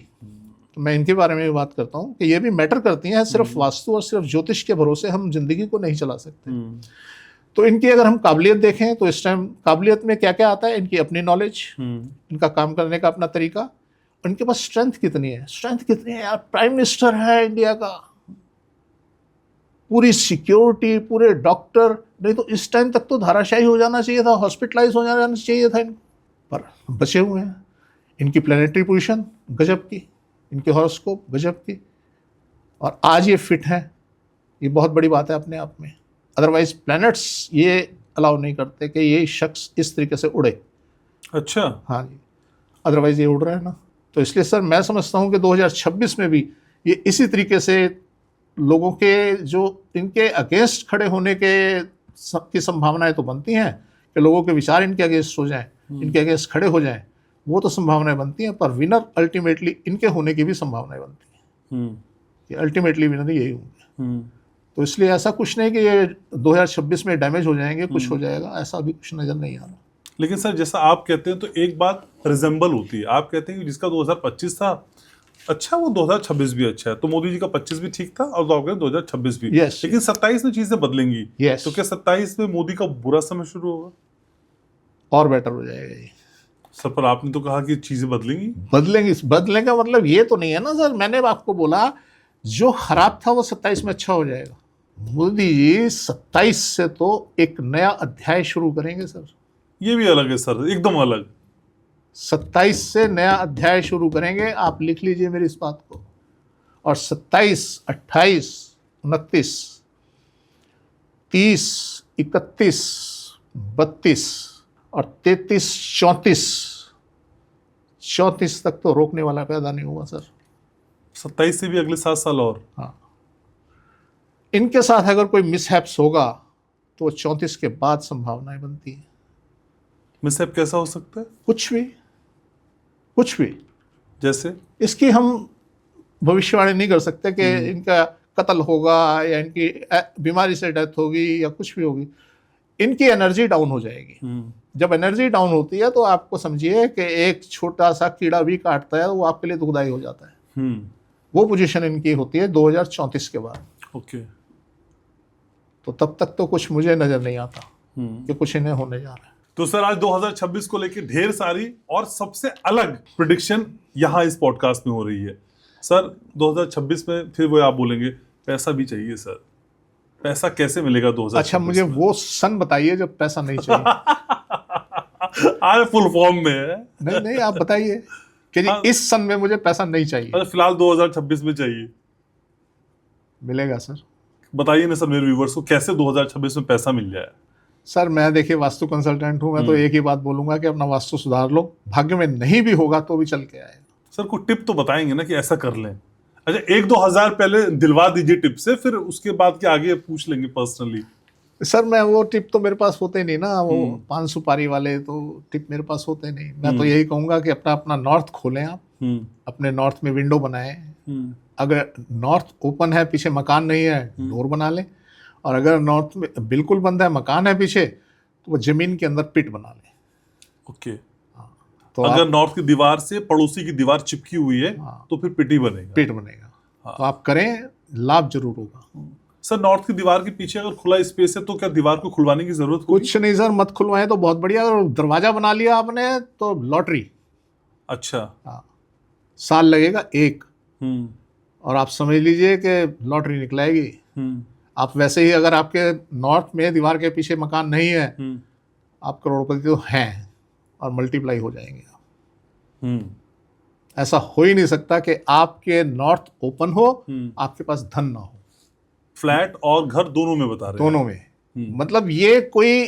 तो मैं इनके बारे में भी बात करता हूँ कि ये भी मैटर करती हैं। सिर्फ वास्तु और सिर्फ ज्योतिष के भरोसे हम जिंदगी को नहीं चला सकते। तो इनकी अगर हम काबिलियत देखें तो इस टाइम काबिलियत में क्या क्या आता है, इनकी अपनी नॉलेज, इनका काम करने का अपना तरीका, इनके पास स्ट्रेंथ कितनी है। स्ट्रेंथ कितनी है यार, प्राइम मिनिस्टर है इंडिया का, पूरी सिक्योरिटी, पूरे डॉक्टर, नहीं तो इस टाइम तक तो धाराशायी हो जाना चाहिए था, हॉस्पिटलाइज हो जाना चाहिए था इनको, पर बचे हुए हैं। इनकी प्लानिटरी पोजीशन गजब की, इनके हॉरोस्कोप गजब की, और आज ये फिट है, ये बहुत बड़ी बात है अपने आप में। अदरवाइज प्लैनेट्स ये अलाउ नहीं करते कि ये शख्स इस तरीके से उड़े। अच्छा, हाँ जी, अदरवाइज ये उड़ रहा है ना। तो इसलिए सर मैं समझता हूँ कि 2026 में भी ये इसी तरीके से लोगों के जो इनके अगेंस्ट खड़े होने की संभावनाएं तो बनती हैं कि लोगों के विचार इनके अगेंस्ट हो जाएं, इनके अगेंस्ट खड़े हो जाएं, वो तो संभावनाएं बनती हैं, पर विनर अल्टीमेटली इनके होने की भी संभावनाएं बनती हैं कि अल्टीमेटली विनर यही होंगे। तो इसलिए ऐसा कुछ नहीं कि ये 2026 में डैमेज हो जाएंगे, कुछ हो जाएगा, ऐसा अभी कुछ नज़र नहीं आ रहा। लेकिन सर जैसा आप कहते हैं तो एक बात रिजेंबल होती है, आप कहते हैं कि जिसका 2025 था अच्छा वो 2026 भी अच्छा है, तो मोदी जी का 25 भी ठीक था और 2026 भी। Yes. लेकिन 27 में चीजें बदलेंगी। Yes. तो क्या 27 में मोदी का बुरा समय शुरू होगा? और बेटर हो जाएगा ये। सर पर आपने तो कहा कि चीजें बदलेंगी। बदलने का मतलब ये तो नहीं है ना सर, मैंने आपको बोला जो खराब था वो 27 में अच्छा हो जाएगा। मोदी जी 27 से तो एक नया अध्याय शुरू करेंगे सर। ये भी अलग है सर, एकदम अलग। 27 से नया अध्याय शुरू करेंगे, आप लिख लीजिए मेरी इस बात को। और 27, 28, 29, 30, 31, 32 और 33, 34 तक तो रोकने वाला पैदा नहीं हुआ सर। 27 से भी अगले 7 साल और। हाँ, इनके साथ अगर कोई मिसहैप्स होगा तो 34 के बाद संभावनाएं बनती है। मिसहैप कैसा हो सकता है? कुछ भी जैसे इसकी हम भविष्यवाणी नहीं कर सकते कि इनका कत्ल होगा या इनकी बीमारी से डेथ होगी या कुछ भी होगी। इनकी एनर्जी डाउन हो जाएगी। जब एनर्जी डाउन होती है तो आपको समझिए कि एक छोटा सा कीड़ा भी काटता है वो आपके लिए दुखदाई हो जाता है। वो पोजीशन इनकी होती है 2034 के बाद। ओके। तो तब तक तो कुछ मुझे नजर नहीं आता कि कुछ इन्हें होने जा रहा है। तो सर आज 2026 को लेकर ढेर सारी और सबसे अलग प्रिडिक्शन यहाँ इस पॉडकास्ट में हो रही है। सर 2026 में फिर वो आप बोलेंगे पैसा भी चाहिए सर, पैसा कैसे मिलेगा 2026? अच्छा, मुझे वो सन बताइए जब पैसा नहीं चाहिए। आज फुल फॉर्म में है। नहीं आप बताइए कि जी इस सन में मुझे पैसा नहीं चाहिए। अच्छा, फिलहाल 2026 में चाहिए। मिलेगा सर। बताइए ना सर मेरे व्यूवर्स को कैसे 2026 में पैसा मिल जाए। सर मैं देखिए वास्तु कंसल्टेंट हूं, मैं तो एक ही बात बोलूंगा कि अपना वास्तु सुधार लो। भाग्य में नहीं भी होगा तो भी चल के आएगा। सर कोई टिप तो बताएंगे ना कि ऐसा कर लें। अच्छा 1-2 हजार पहले दिलवा दीजिए टिप से, फिर उसके बाद के आगे पूछ लेंगे पर्सनली। सर मैं वो टिप तो मेरे पास होते नहीं ना, वो पान सुपारी वाले तो टिप मेरे पास होते नहीं। मैं तो यही कहूंगा कि अपना नॉर्थ खोलें आप, अपने नॉर्थ में विंडो बनाएं। अगर नॉर्थ ओपन है, पीछे मकान नहीं है, डोर बना लें। और अगर नॉर्थ में बिल्कुल बंद है, मकान है पीछे, तो वो जमीन के अंदर पिट बना लें। ओके। तो अगर नॉर्थ की दीवार से पड़ोसी की दीवार चिपकी हुई है तो फिर पिट बनेगा। तो आप करें, लाभ जरूर होगा। सर नॉर्थ की दीवार के पीछे अगर खुला स्पेस है तो क्या दीवार को खुलवाने की जरूरत होगी? कुछ नहीं सर, मत खुलवाएं तो बहुत बढ़िया। अगर दरवाजा बना लिया आपने तो लॉटरी। अच्छा। हाँ, साल लगेगा एक, और आप समझ लीजिए कि लॉटरी निकलेगी। आप वैसे ही अगर आपके नॉर्थ में दीवार के पीछे मकान नहीं है, आप करोड़पति तो हैं और मल्टीप्लाई हो जाएंगे आप। ऐसा हो ही नहीं सकता कि आपके नॉर्थ ओपन हो, आपके पास धन ना हो। फ्लैट और घर दोनों में बता रहे हैं? दोनों में। मतलब ये कोई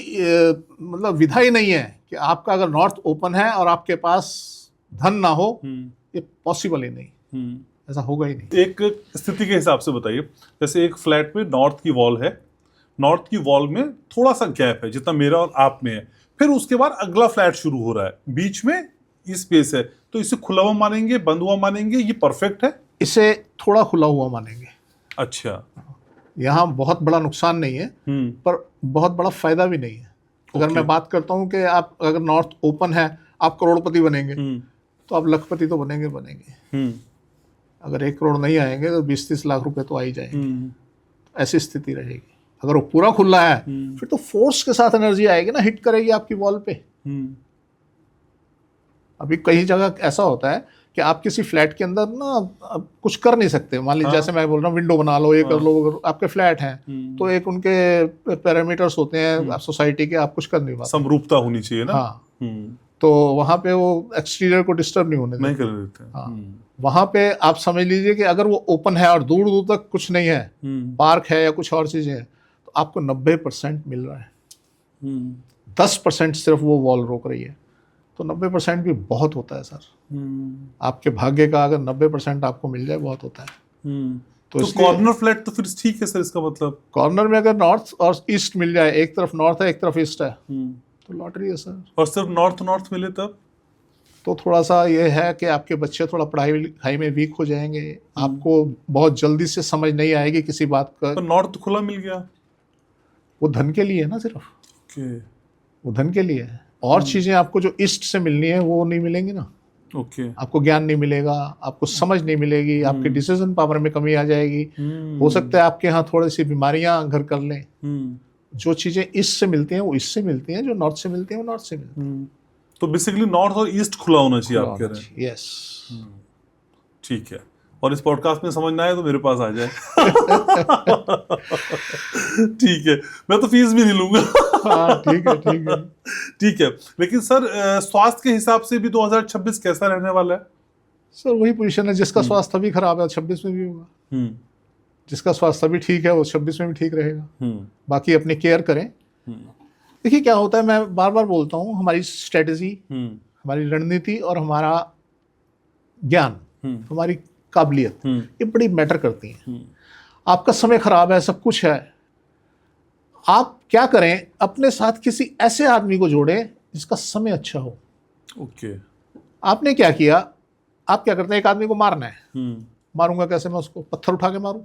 मतलब विधा ही नहीं है कि आपका अगर नॉर्थ ओपन है और आपके पास धन ना हो, ये पॉसिबल ही नहीं। ऐसा होगा ही नहीं। एक स्थिति के हिसाब से बताइए, जैसे एक फ्लैट में नॉर्थ की वॉल है, नॉर्थ की वॉल में थोड़ा सा गैप है जितना मेरा और आप में है, फिर उसके बाद अगला फ्लैट शुरू हो रहा है, बीच में ये स्पेस है, तो इसे खुला हुआ मानेंगे, बंद हुआ मानेंगे, ये परफेक्ट है? इसे थोड़ा खुला हुआ मानेंगे। अच्छा। यहाँ बहुत बड़ा नुकसान नहीं है पर बहुत बड़ा फायदा भी नहीं है। अगर मैं बात करता हूँ कि आप अगर नॉर्थ ओपन है, आप करोड़पति बनेंगे, तो आप लखपति तो बनेंगे। अगर 1 करोड़ नहीं आएंगे तो 20-30 लाख रुपए तो आ ही जाएंगे। ऐसी स्थिति रहेगी। अगर वो पूरा खुला है फिर तो फोर्स के साथ एनर्जी आएगी ना, हिट करेगी आपकी वॉल पे। अभी कई जगह ऐसा होता है कि आप किसी फ्लैट के अंदर ना कुछ कर नहीं सकते। मान लीजिए जैसे मैं बोल रहा हूँ विंडो बना लो, ये कर लो। अगर आपके फ्लैट हैं तो एक उनके पैरामीटर्स होते हैं सोसाइटी के, आप कुछ कर नहीं पाते। समरूपता होनी चाहिए ना। हाँ। तो वहाँ पे वो एक्सटीरियर को डिस्टर्ब नहीं होने देते। हाँ। वहाँ पे आप समझ लीजिए कि अगर वो ओपन है और दूर दूर तक कुछ नहीं है, पार्क है या कुछ और चीजें हैं, तो आपको 90% मिल रहा है। 10% सिर्फ वो वॉल रोक रही है, तो 90% भी बहुत होता है सर। आपके भाग्य का अगर 90% आपको मिल जाए, बहुत होता है। तो कॉर्नर फ्लैट तो फिर ठीक है सर, इसका मतलब कॉर्नर में अगर नॉर्थ और ईस्ट मिल जाए, एक तरफ नॉर्थ है एक तरफ ईस्ट है, तो लॉटरी है सर। और सिर्फ नॉर्थ मिले तब तो थोड़ा सा ये है कि आपके बच्चे थोड़ा पढ़ाई लिखाई में वीक हो जाएंगे, आपको बहुत जल्दी से समझ नहीं आएगी किसी बात का। तो नॉर्थ खुला मिल गया, वो धन के लिए है ना, सिर्फ वो धन के लिए है। और चीजें आपको जो ईस्ट से मिलनी है वो नहीं मिलेंगी ना। ओके। आपको ज्ञान नहीं मिलेगा, आपको समझ नहीं मिलेगी, आपके डिसीजन पावर में कमी आ जाएगी। हो सकता है आपके यहाँ थोड़ी सी बीमारियां घर कर लें। जो चीजें ईस्ट से मिलती हैं वो ईस्ट से मिलती हैं, जो नॉर्थ से मिलती हैं वो नॉर्थ से मिलती हैं। तो बेसिकली नॉर्थ और ईस्ट खुला होना चाहिए, आप कह रहे हैं। यस, ठीक है। और इस पॉडकास्ट में समझ ना आए तो मेरे पास आ जाए। ठीक है, मैं तो फीस भी नहीं लूंगा। हाँ, ठीक है, ठीक है। ठीक है, लेकिन सर स्वास्थ्य के हिसाब से भी 2026 कैसा रहने वाला है? सर वही पोजीशन है, जिसका स्वास्थ्य अभी खराब है 26 में भी होगा, जिसका स्वास्थ्य अभी ठीक है वो 26 में भी ठीक रहेगा। बाकी अपनी केयर करें। देखिए क्या होता है, मैं बार बार बोलता हूँ, हमारी स्ट्रेटजी, हमारी रणनीति और हमारा ज्ञान, हमारी काबिलियत, ये बड़ी मैटर करती हैं। आपका समय खराब है, सब कुछ है, आप क्या करें, अपने साथ किसी ऐसे आदमी को जोड़ें जिसका समय अच्छा हो। ओके। आपने क्या किया, आप क्या करते हैं, एक आदमी को मारना है, मारूंगा कैसे मैं उसको, पत्थर उठा के मारूं,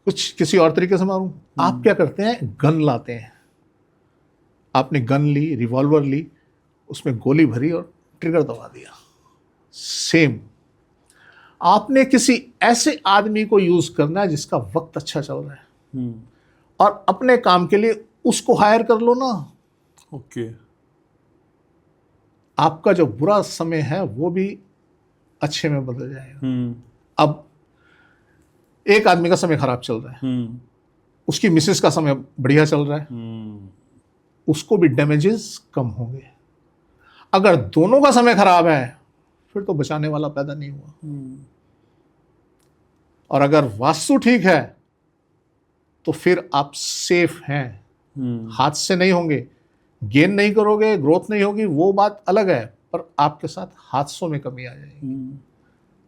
कुछ किसी और तरीके से मारूं। आप क्या करते हैं, गन लाते हैं। आपने गन ली, रिवॉल्वर ली, उसमें गोली भरी और ट्रिगर दबा दिया। सेम आपने किसी ऐसे आदमी को यूज करना है जिसका वक्त अच्छा चल रहा है, और अपने काम के लिए उसको हायर कर लो ना। ओके। आपका जो बुरा समय है वो भी अच्छे में बदल जाएगा। अब एक आदमी का समय खराब चल रहा है, उसकी मिसेस का समय बढ़िया चल रहा है, उसको भी डैमेजेस कम होंगे। अगर दोनों का समय खराब है फिर तो बचाने वाला पैदा नहीं हुआ। और अगर वास्तु ठीक है तो फिर आप सेफ हैं, हादसे नहीं होंगे, गेन नहीं करोगे, ग्रोथ नहीं होगी, वो बात अलग है, पर आपके साथ हादसों में कमी आ जाएगी।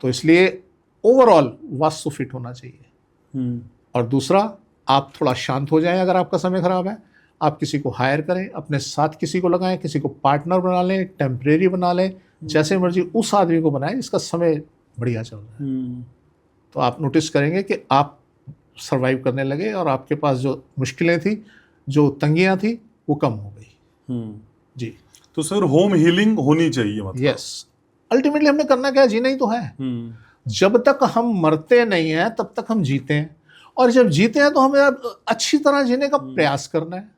तो इसलिए ओवरऑल वास्तु फिट होना चाहिए। और दूसरा, आप थोड़ा शांत हो जाएं। अगर आपका समय खराब है, आप किसी को हायर करें, अपने साथ किसी को लगाएं, किसी को पार्टनर बना लें, टेम्परेरी बना लें, जैसे मर्जी उस आदमी को बनाएं जिसका समय बढ़िया चल रहा है। तो आप नोटिस करेंगे कि आप सरवाइव करने लगे और आपके पास जो मुश्किलें थी, जो तंगियां थी, वो कम हो गई। जी। तो सर होम हीलिंग होनी चाहिए, मतलब? यस। अल्टीमेटली हमने करना क्या है, जीना ही तो है। जब तक हम मरते नहीं हैं तब तक हम जीते हैं, और जब जीते हैं तो हमें अच्छी तरह जीने का प्रयास करना है।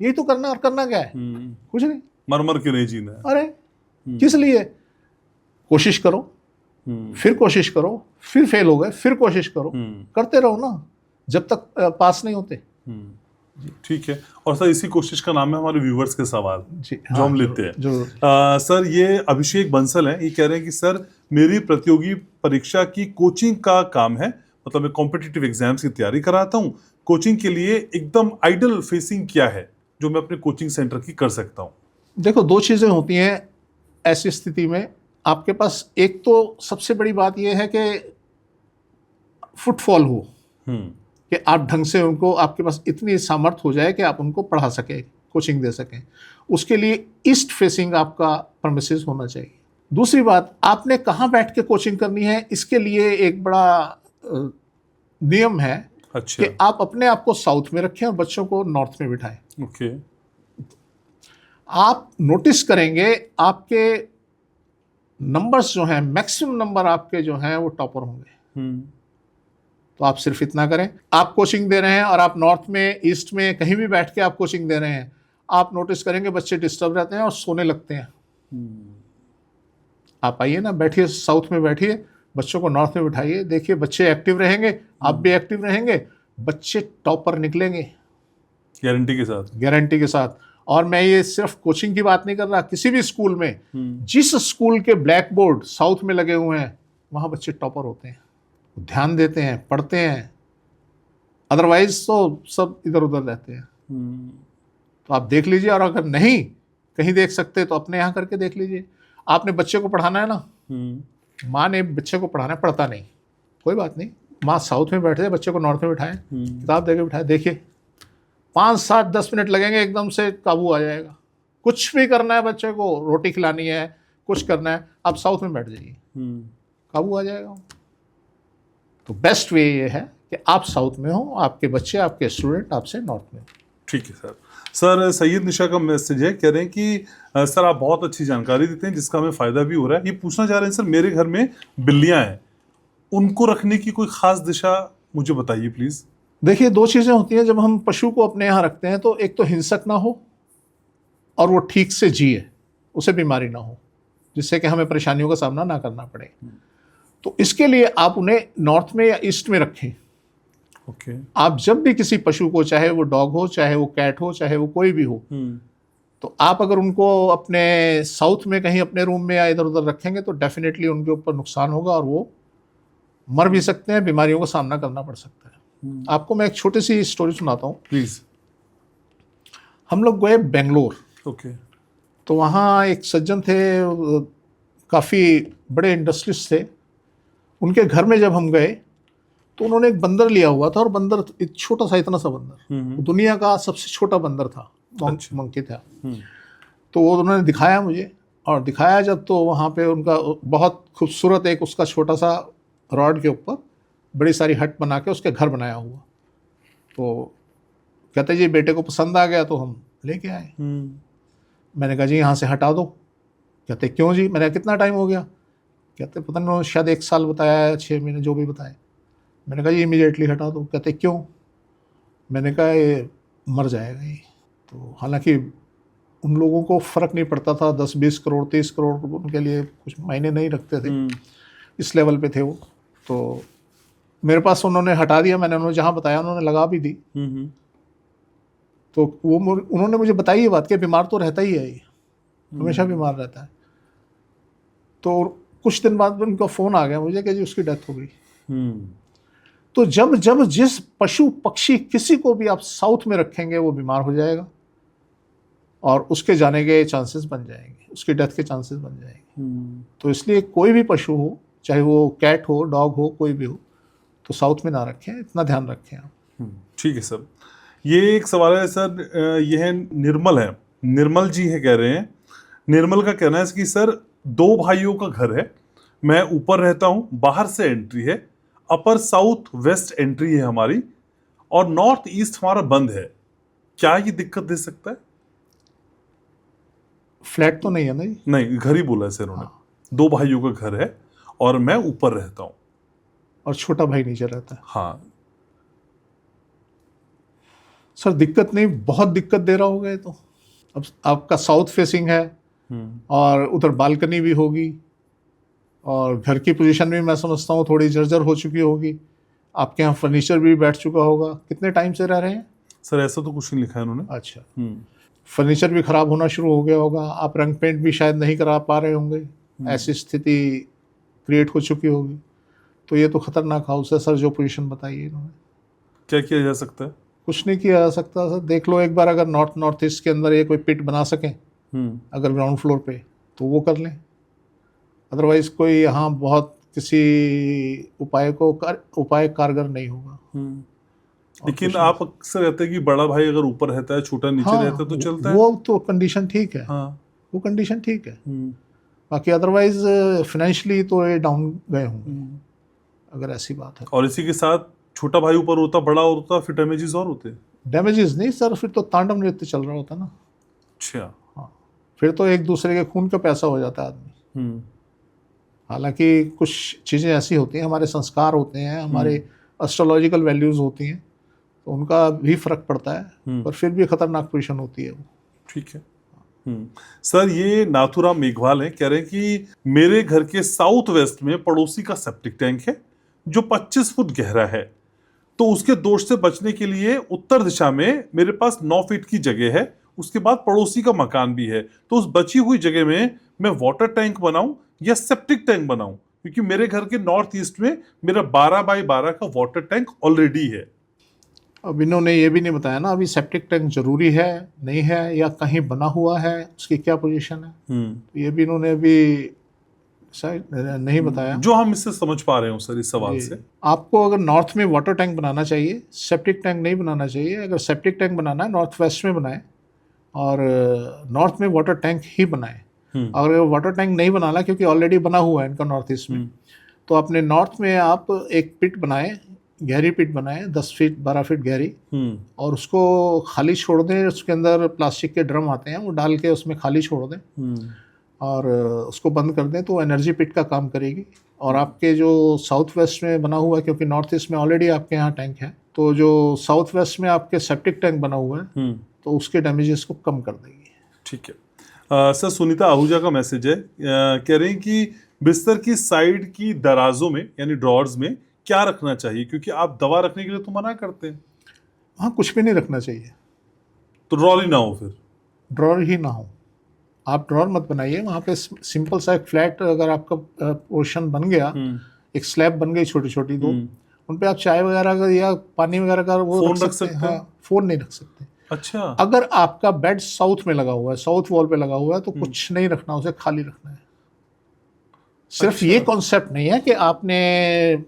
यही तो करना, और करना क्या है, कुछ नहीं। मर के नहीं जीना है। अरे किस लिए, कोशिश करो, फिर कोशिश करो, फिर फेल हो गए, फिर कोशिश करो, करते रहो ना जब तक पास नहीं होते। ठीक है। और सर इसी कोशिश का नाम है हमारे व्यूवर्स के सवाल, जी, जो हम लेते हैं। सर ये अभिषेक बंसल है, ये कह रहे हैं कि सर मेरी प्रतियोगी परीक्षा की कोचिंग का काम है, मतलब मैं कॉम्पिटिटिव एग्जाम्स की तैयारी कराता हूँ। कोचिंग के लिए एकदम आइडल फेसिंग क्या है जो मैं अपने कोचिंग सेंटर की कर सकता हूँ? देखो, दो चीज़ें होती हैं ऐसी स्थिति में आपके पास। एक तो सबसे बड़ी बात यह है कि फुटफॉल हो, कि आप ढंग से उनको, आपके पास इतनी सामर्थ्य हो जाए कि आप उनको पढ़ा सकें, कोचिंग दे सकें। उसके लिए ईस्ट फेसिंग आपका प्रमिसेस होना चाहिए। दूसरी बात, आपने कहाँ बैठ के कोचिंग करनी है, इसके लिए एक बड़ा नियम है। अच्छा। कि आप अपने आप को साउथ में रखें और बच्चों को नॉर्थ में बिठाएं। ओके। आप नोटिस करेंगे आपके नंबर्स जो हैं, मैक्सिमम नंबर आपके जो हैं वो टॉपर होंगे। तो आप सिर्फ इतना करें, आप कोचिंग दे रहे हैं और आप नॉर्थ में, ईस्ट में, कहीं भी बैठ के आप कोचिंग दे रहे हैं, आप नोटिस करेंगे बच्चे डिस्टर्ब रहते हैं और सोने लगते हैं। आप आइए ना, बैठिए, साउथ में बैठिए, बच्चों को नॉर्थ में बिठाइए, देखिए बच्चे एक्टिव रहेंगे, आप भी एक्टिव रहेंगे, बच्चे टॉपर निकलेंगे, गारंटी के साथ। गारंटी के साथ। और मैं ये सिर्फ कोचिंग की बात नहीं कर रहा, किसी भी स्कूल में, जिस स्कूल के ब्लैक बोर्ड साउथ में लगे हुए हैं वहां बच्चे टॉपर होते हैं, ध्यान देते हैं, पढ़ते हैं। अदरवाइज तो सब इधर उधर रहते हैं। तो आप देख लीजिए, और अगर नहीं कहीं देख सकते तो अपने यहाँ करके देख लीजिए। आपने बच्चे को पढ़ाना है ना, माँ ने बच्चे को पढ़ाना है, पढ़ता नहीं, कोई बात नहीं, माँ साउथ में बैठे, बच्चे को नॉर्थ में बिठाएं, किताब देके बिठाए, देखिए 5, 7, 10 मिनट लगेंगे, एकदम से काबू आ जाएगा। कुछ भी करना है बच्चे को, रोटी खिलानी है, कुछ करना है, आप साउथ में बैठ जाइए, काबू आ जाएगा। तो बेस्ट वे ये है कि आप साउथ में हो, आपके बच्चे, आपके स्टूडेंट आपसे नॉर्थ में। ठीक है सर। सर सैयद निशा का मैसेज है, कह रहे हैं कि सर आप बहुत अच्छी जानकारी देते हैं जिसका हमें फायदा भी हो रहा है। ये पूछना चाह रहे हैं सर, मेरे घर में बिल्लियां हैं, उनको रखने की कोई खास दिशा मुझे बताइए प्लीज। देखिए, दो चीज़ें होती हैं जब हम पशु को अपने यहाँ रखते हैं, तो एक तो हिंसक ना हो और वो ठीक से जिए, उसे बीमारी ना हो, जिससे कि हमें परेशानियों का सामना ना करना पड़े। तो इसके लिए आप उन्हें नॉर्थ में या ईस्ट में रखें। ओके। आप जब भी किसी पशु को, चाहे वो डॉग हो, चाहे वो कैट हो, चाहे वो कोई भी हो, तो आप अगर उनको अपने साउथ में कहीं अपने रूम में या इधर उधर रखेंगे तो डेफिनेटली उनके ऊपर नुकसान होगा और वो मर भी सकते हैं, बीमारियों का सामना करना पड़ सकता है। आपको मैं एक छोटी सी स्टोरी सुनाता हूँ। प्लीज। हम लोग गए बेंगलोर। ओके। तो वहाँ एक सज्जन थे, काफ़ी बड़े इंडस्ट्रिस्ट थे। उनके घर में जब हम गए तो उन्होंने एक बंदर लिया हुआ था, और बंदर एक छोटा सा, इतना सा बंदर, दुनिया का सबसे छोटा बंदर था, मंकी था। तो वो उन्होंने दिखाया मुझे, और दिखाया जब, तो वहाँ पे उनका बहुत खूबसूरत एक उसका छोटा सा रॉड के ऊपर बड़ी सारी हट बना के उसके घर बनाया हुआ। तो कहते जी बेटे को पसंद आ गया तो हम लेके आए। मैंने कहा जी यहाँ से हटा दो। कहते क्यों जी? मैंने कहा कितना टाइम हो गया? कहते पता नहीं, शायद 1 साल बताया, 6 महीने, जो भी बताए। मैंने कहा जी इमीडिएटली हटा दो। कहते क्यों? मैंने कहा ये मर जाएगा ये। तो हालांकि उन लोगों को फ़र्क नहीं पड़ता था, 10-20 करोड़ 30 करोड़ उनके लिए कुछ मायने नहीं रखते थे, इस लेवल पे थे वो। तो मेरे पास उन्होंने हटा दिया, मैंने उन्होंने जहाँ बताया उन्होंने लगा भी दी। तो वो उन्होंने मुझे बताई ये बात कि बीमार तो रहता ही है ये, हमेशा बीमार रहता है। तो कुछ दिन बाद उनका फ़ोन आ गया मुझे कि जी उसकी डेथ हो गई। तो जब जब जिस पशु पक्षी किसी को भी आप साउथ में रखेंगे वो बीमार हो जाएगा और उसके जाने के चांसेस बन जाएंगे, उसकी डेथ के चांसेस बन जाएंगे। तो इसलिए कोई भी पशु हो, चाहे वो कैट हो, डॉग हो, कोई भी हो, तो साउथ में ना रखें, इतना ध्यान रखें आप। ठीक है सर। ये एक सवाल है सर, ये है निर्मल है, निर्मल जी है, कह रहे हैं, निर्मल का कहना है कि सर 2 भाइयों का घर है, मैं ऊपर रहता हूँ, बाहर से एंट्री है, अपर साउथ वेस्ट एंट्री है हमारी, और नॉर्थ ईस्ट हमारा बंद है, क्या ये दिक्कत दे सकता है? फ्लैट तो नहीं है ना जी? नहीं, घर ही बोला है सर उन्होंने। 2 भाइयों का घर है और मैं ऊपर रहता हूँ और छोटा भाई नीचे रहता है। हाँ सर दिक्कत नहीं, बहुत दिक्कत दे रहा होगा ये तो। अब आपका साउथ फेसिंग है और उधर बालकनी भी होगी, और घर की पोजीशन भी मैं समझता हूँ थोड़ी जर्जर हो चुकी होगी। आपके यहाँ फर्नीचर भी बैठ चुका होगा। कितने टाइम से रह रहे हैं सर? ऐसा तो कुछ नहीं लिखा है उन्होंने। अच्छा। फर्नीचर भी खराब होना शुरू हो गया होगा, आप रंग पेंट भी शायद नहीं करा पा रहे होंगे, ऐसी स्थिति क्रिएट हो चुकी होगी। तो ये तो खतरनाक हाउस है सर, जो पोजीशन बताई है इन्होंने। क्या किया जा सकता है? कुछ नहीं किया जा सकता सर, देख लो एक बार, अगर नॉर्थ ईस्ट के अंदर ये कोई पिट बना सकें अगर ग्राउंड फ्लोर पे, तो वो कर लें। अदरवाइज कोई यहाँ बहुत किसी उपाय कारगर नहीं होगा। लेकिन आप अक्सर कहते हैं कि बड़ा भाई अगर ऊपर रहता है, छोटा नीचे रहता है, तो चलता है। वो तो कंडीशन ठीक है। हाँ, वो कंडीशन ठीक है। बाकी अदरवाइज फाइनेंशियली तो ये डाउन गए होंगे अगर ऐसी बात है। और इसी के साथ छोटा भाई ऊपर होता, बड़ा होता, फिर डैमेजेस और होते। डैमेजेस नहीं सर, फिर तो तांडव नृत्य चल रहा होता ना। अच्छा। हाँ, फिर तो एक दूसरे के खून का पैसा हो जाता है आदमी। हालांकि कुछ चीज़ें ऐसी होती हैं, हमारे संस्कार होते हैं, हमारे एस्ट्रोलॉजिकल वैल्यूज़ होती हैं, तो उनका भी फर्क पड़ता है, पर फिर भी खतरनाक पोजीशन होती है वो। ठीक है। सर ये नाथुराम मेघवाल हैं, कह रहे हैं कि मेरे घर के साउथ वेस्ट में पड़ोसी का सेप्टिक टैंक है जो 25 फुट गहरा है, तो उसके दोष से बचने के लिए उत्तर दिशा में मेरे पास 9 फीट की जगह है, उसके बाद पड़ोसी का मकान भी है, तो उस बची हुई जगह में मैं वाटर टैंक बनाऊं या सेप्टिक टैंक बनाऊं? क्योंकि मेरे घर के नॉर्थ ईस्ट में मेरा 12 बाई 12 का वाटर टैंक ऑलरेडी है। अब इन्होंने ये भी नहीं बताया ना अभी सेप्टिक टैंक जरूरी है नहीं है, या कहीं बना हुआ है, उसकी क्या पोजीशन है, तो ये भी इन्होंने अभी शायद नहीं बताया। जो हम इससे समझ पा रहे हो सर इस सवाल से, आपको अगर नॉर्थ में वाटर टैंक बनाना चाहिए, सेप्टिक टैंक नहीं बनाना चाहिए। अगर सेप्टिक टैंक बनाना है नॉर्थ वेस्ट में बनाए, और नॉर्थ में वाटर टैंक ही बनाए। अगर वाटर टैंक नहीं बनाना क्योंकि ऑलरेडी बना हुआ है इनका नॉर्थ ईस्ट में, तो अपने नॉर्थ में आप एक पिट बनाएं गहरी पिट बनाएं, 10 फीट 12 फीट गहरी, हम्म और उसको खाली छोड़ दें। उसके अंदर प्लास्टिक के ड्रम आते हैं, वो डाल के उसमें खाली छोड़ दें हम्म और उसको बंद कर दें, तो एनर्जी पिट का काम करेगी। और आपके जो साउथ वेस्ट में बना हुआ है, क्योंकि नॉर्थ ईस्ट में ऑलरेडी आपके यहाँ टैंक है, तो जो साउथ वेस्ट में आपके सेप्टिक टैंक बना हुआ है, तो उसके डैमेजेस को कम कर देगी। ठीक है। सर सुनीता आहूजा का मैसेज है, कह रहे हैं कि बिस्तर की साइड की दराजों में यानी ड्रॉर्स में क्या रखना चाहिए, क्योंकि आप दवा रखने के लिए तो मना करते हैं। वहाँ कुछ भी नहीं रखना चाहिए, तो ड्रॉर ही ना हो फिर। ड्रॉर ही ना हो। आप ड्रॉर मत बनाइए, वहाँ पे सिंपल सा एक फ्लैट अगर आपका पोर्शन बन गया, एक स्लैब बन गई छोटी छोटी दो, उन पे आप चाय वगैरह का या पानी वगैरह का वो फोन रख सकते हैं। हाँ, फोन नहीं रख सकते। अच्छा। अगर आपका बेड साउथ में लगा हुआ है, साउथ वॉल पे लगा हुआ है, तो कुछ नहीं रखना, उसे खाली रखना है। सिर्फ अच्छा। ये कॉन्सेप्ट नहीं है कि आपने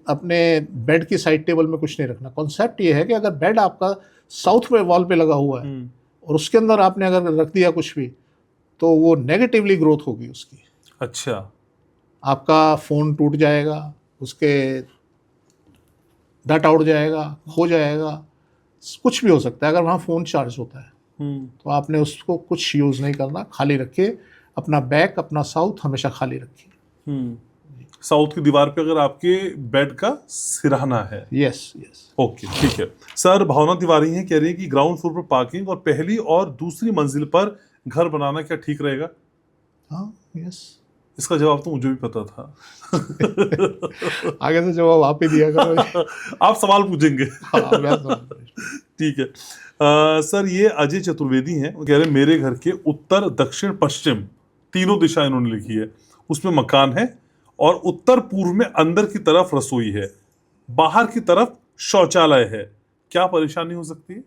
अपने बेड की साइड टेबल में कुछ नहीं रखना। कॉन्सेप्ट ये है कि अगर बेड आपका साउथ में वॉल पे लगा हुआ है और उसके अंदर आपने अगर रख दिया कुछ भी, तो वो नेगेटिवली ग्रोथ होगी उसकी। अच्छा। आपका फ़ोन टूट जाएगा, उसके डाटा उड़ जाएगा, खो जाएगा, कुछ भी हो सकता है। अगर वहाँ फ़ोन चार्ज होता है तो आपने उसको कुछ यूज़ नहीं करना, खाली रखिए। अपना बैक, अपना साउथ हमेशा खाली रखिए। साउथ की दीवार पे अगर आपके बेड का सिरहाना है। Yes yes. ओके, ठीक है। सर भावना तिवारी हैं, कह रही है कि ग्राउंड फ्लोर पर पार्किंग और पहली और दूसरी मंजिल पर घर बनाना क्या ठीक रहेगा? हाँ, यस। इसका जवाब तो मुझे भी पता था। आगे से जवाब आप ही दिया करो। आप सवाल पूछेंगे। हाँ, मैं तो- ठीक है। सर ये अजय चतुर्वेदी हैं, वो कह रहे हैं मेरे घर के उत्तर दक्षिण पश्चिम तीनों दिशा इन्होंने लिखी है, उसमें मकान है और उत्तर पूर्व में अंदर की तरफ रसोई है, बाहर की तरफ शौचालय है, क्या परेशानी हो सकती है?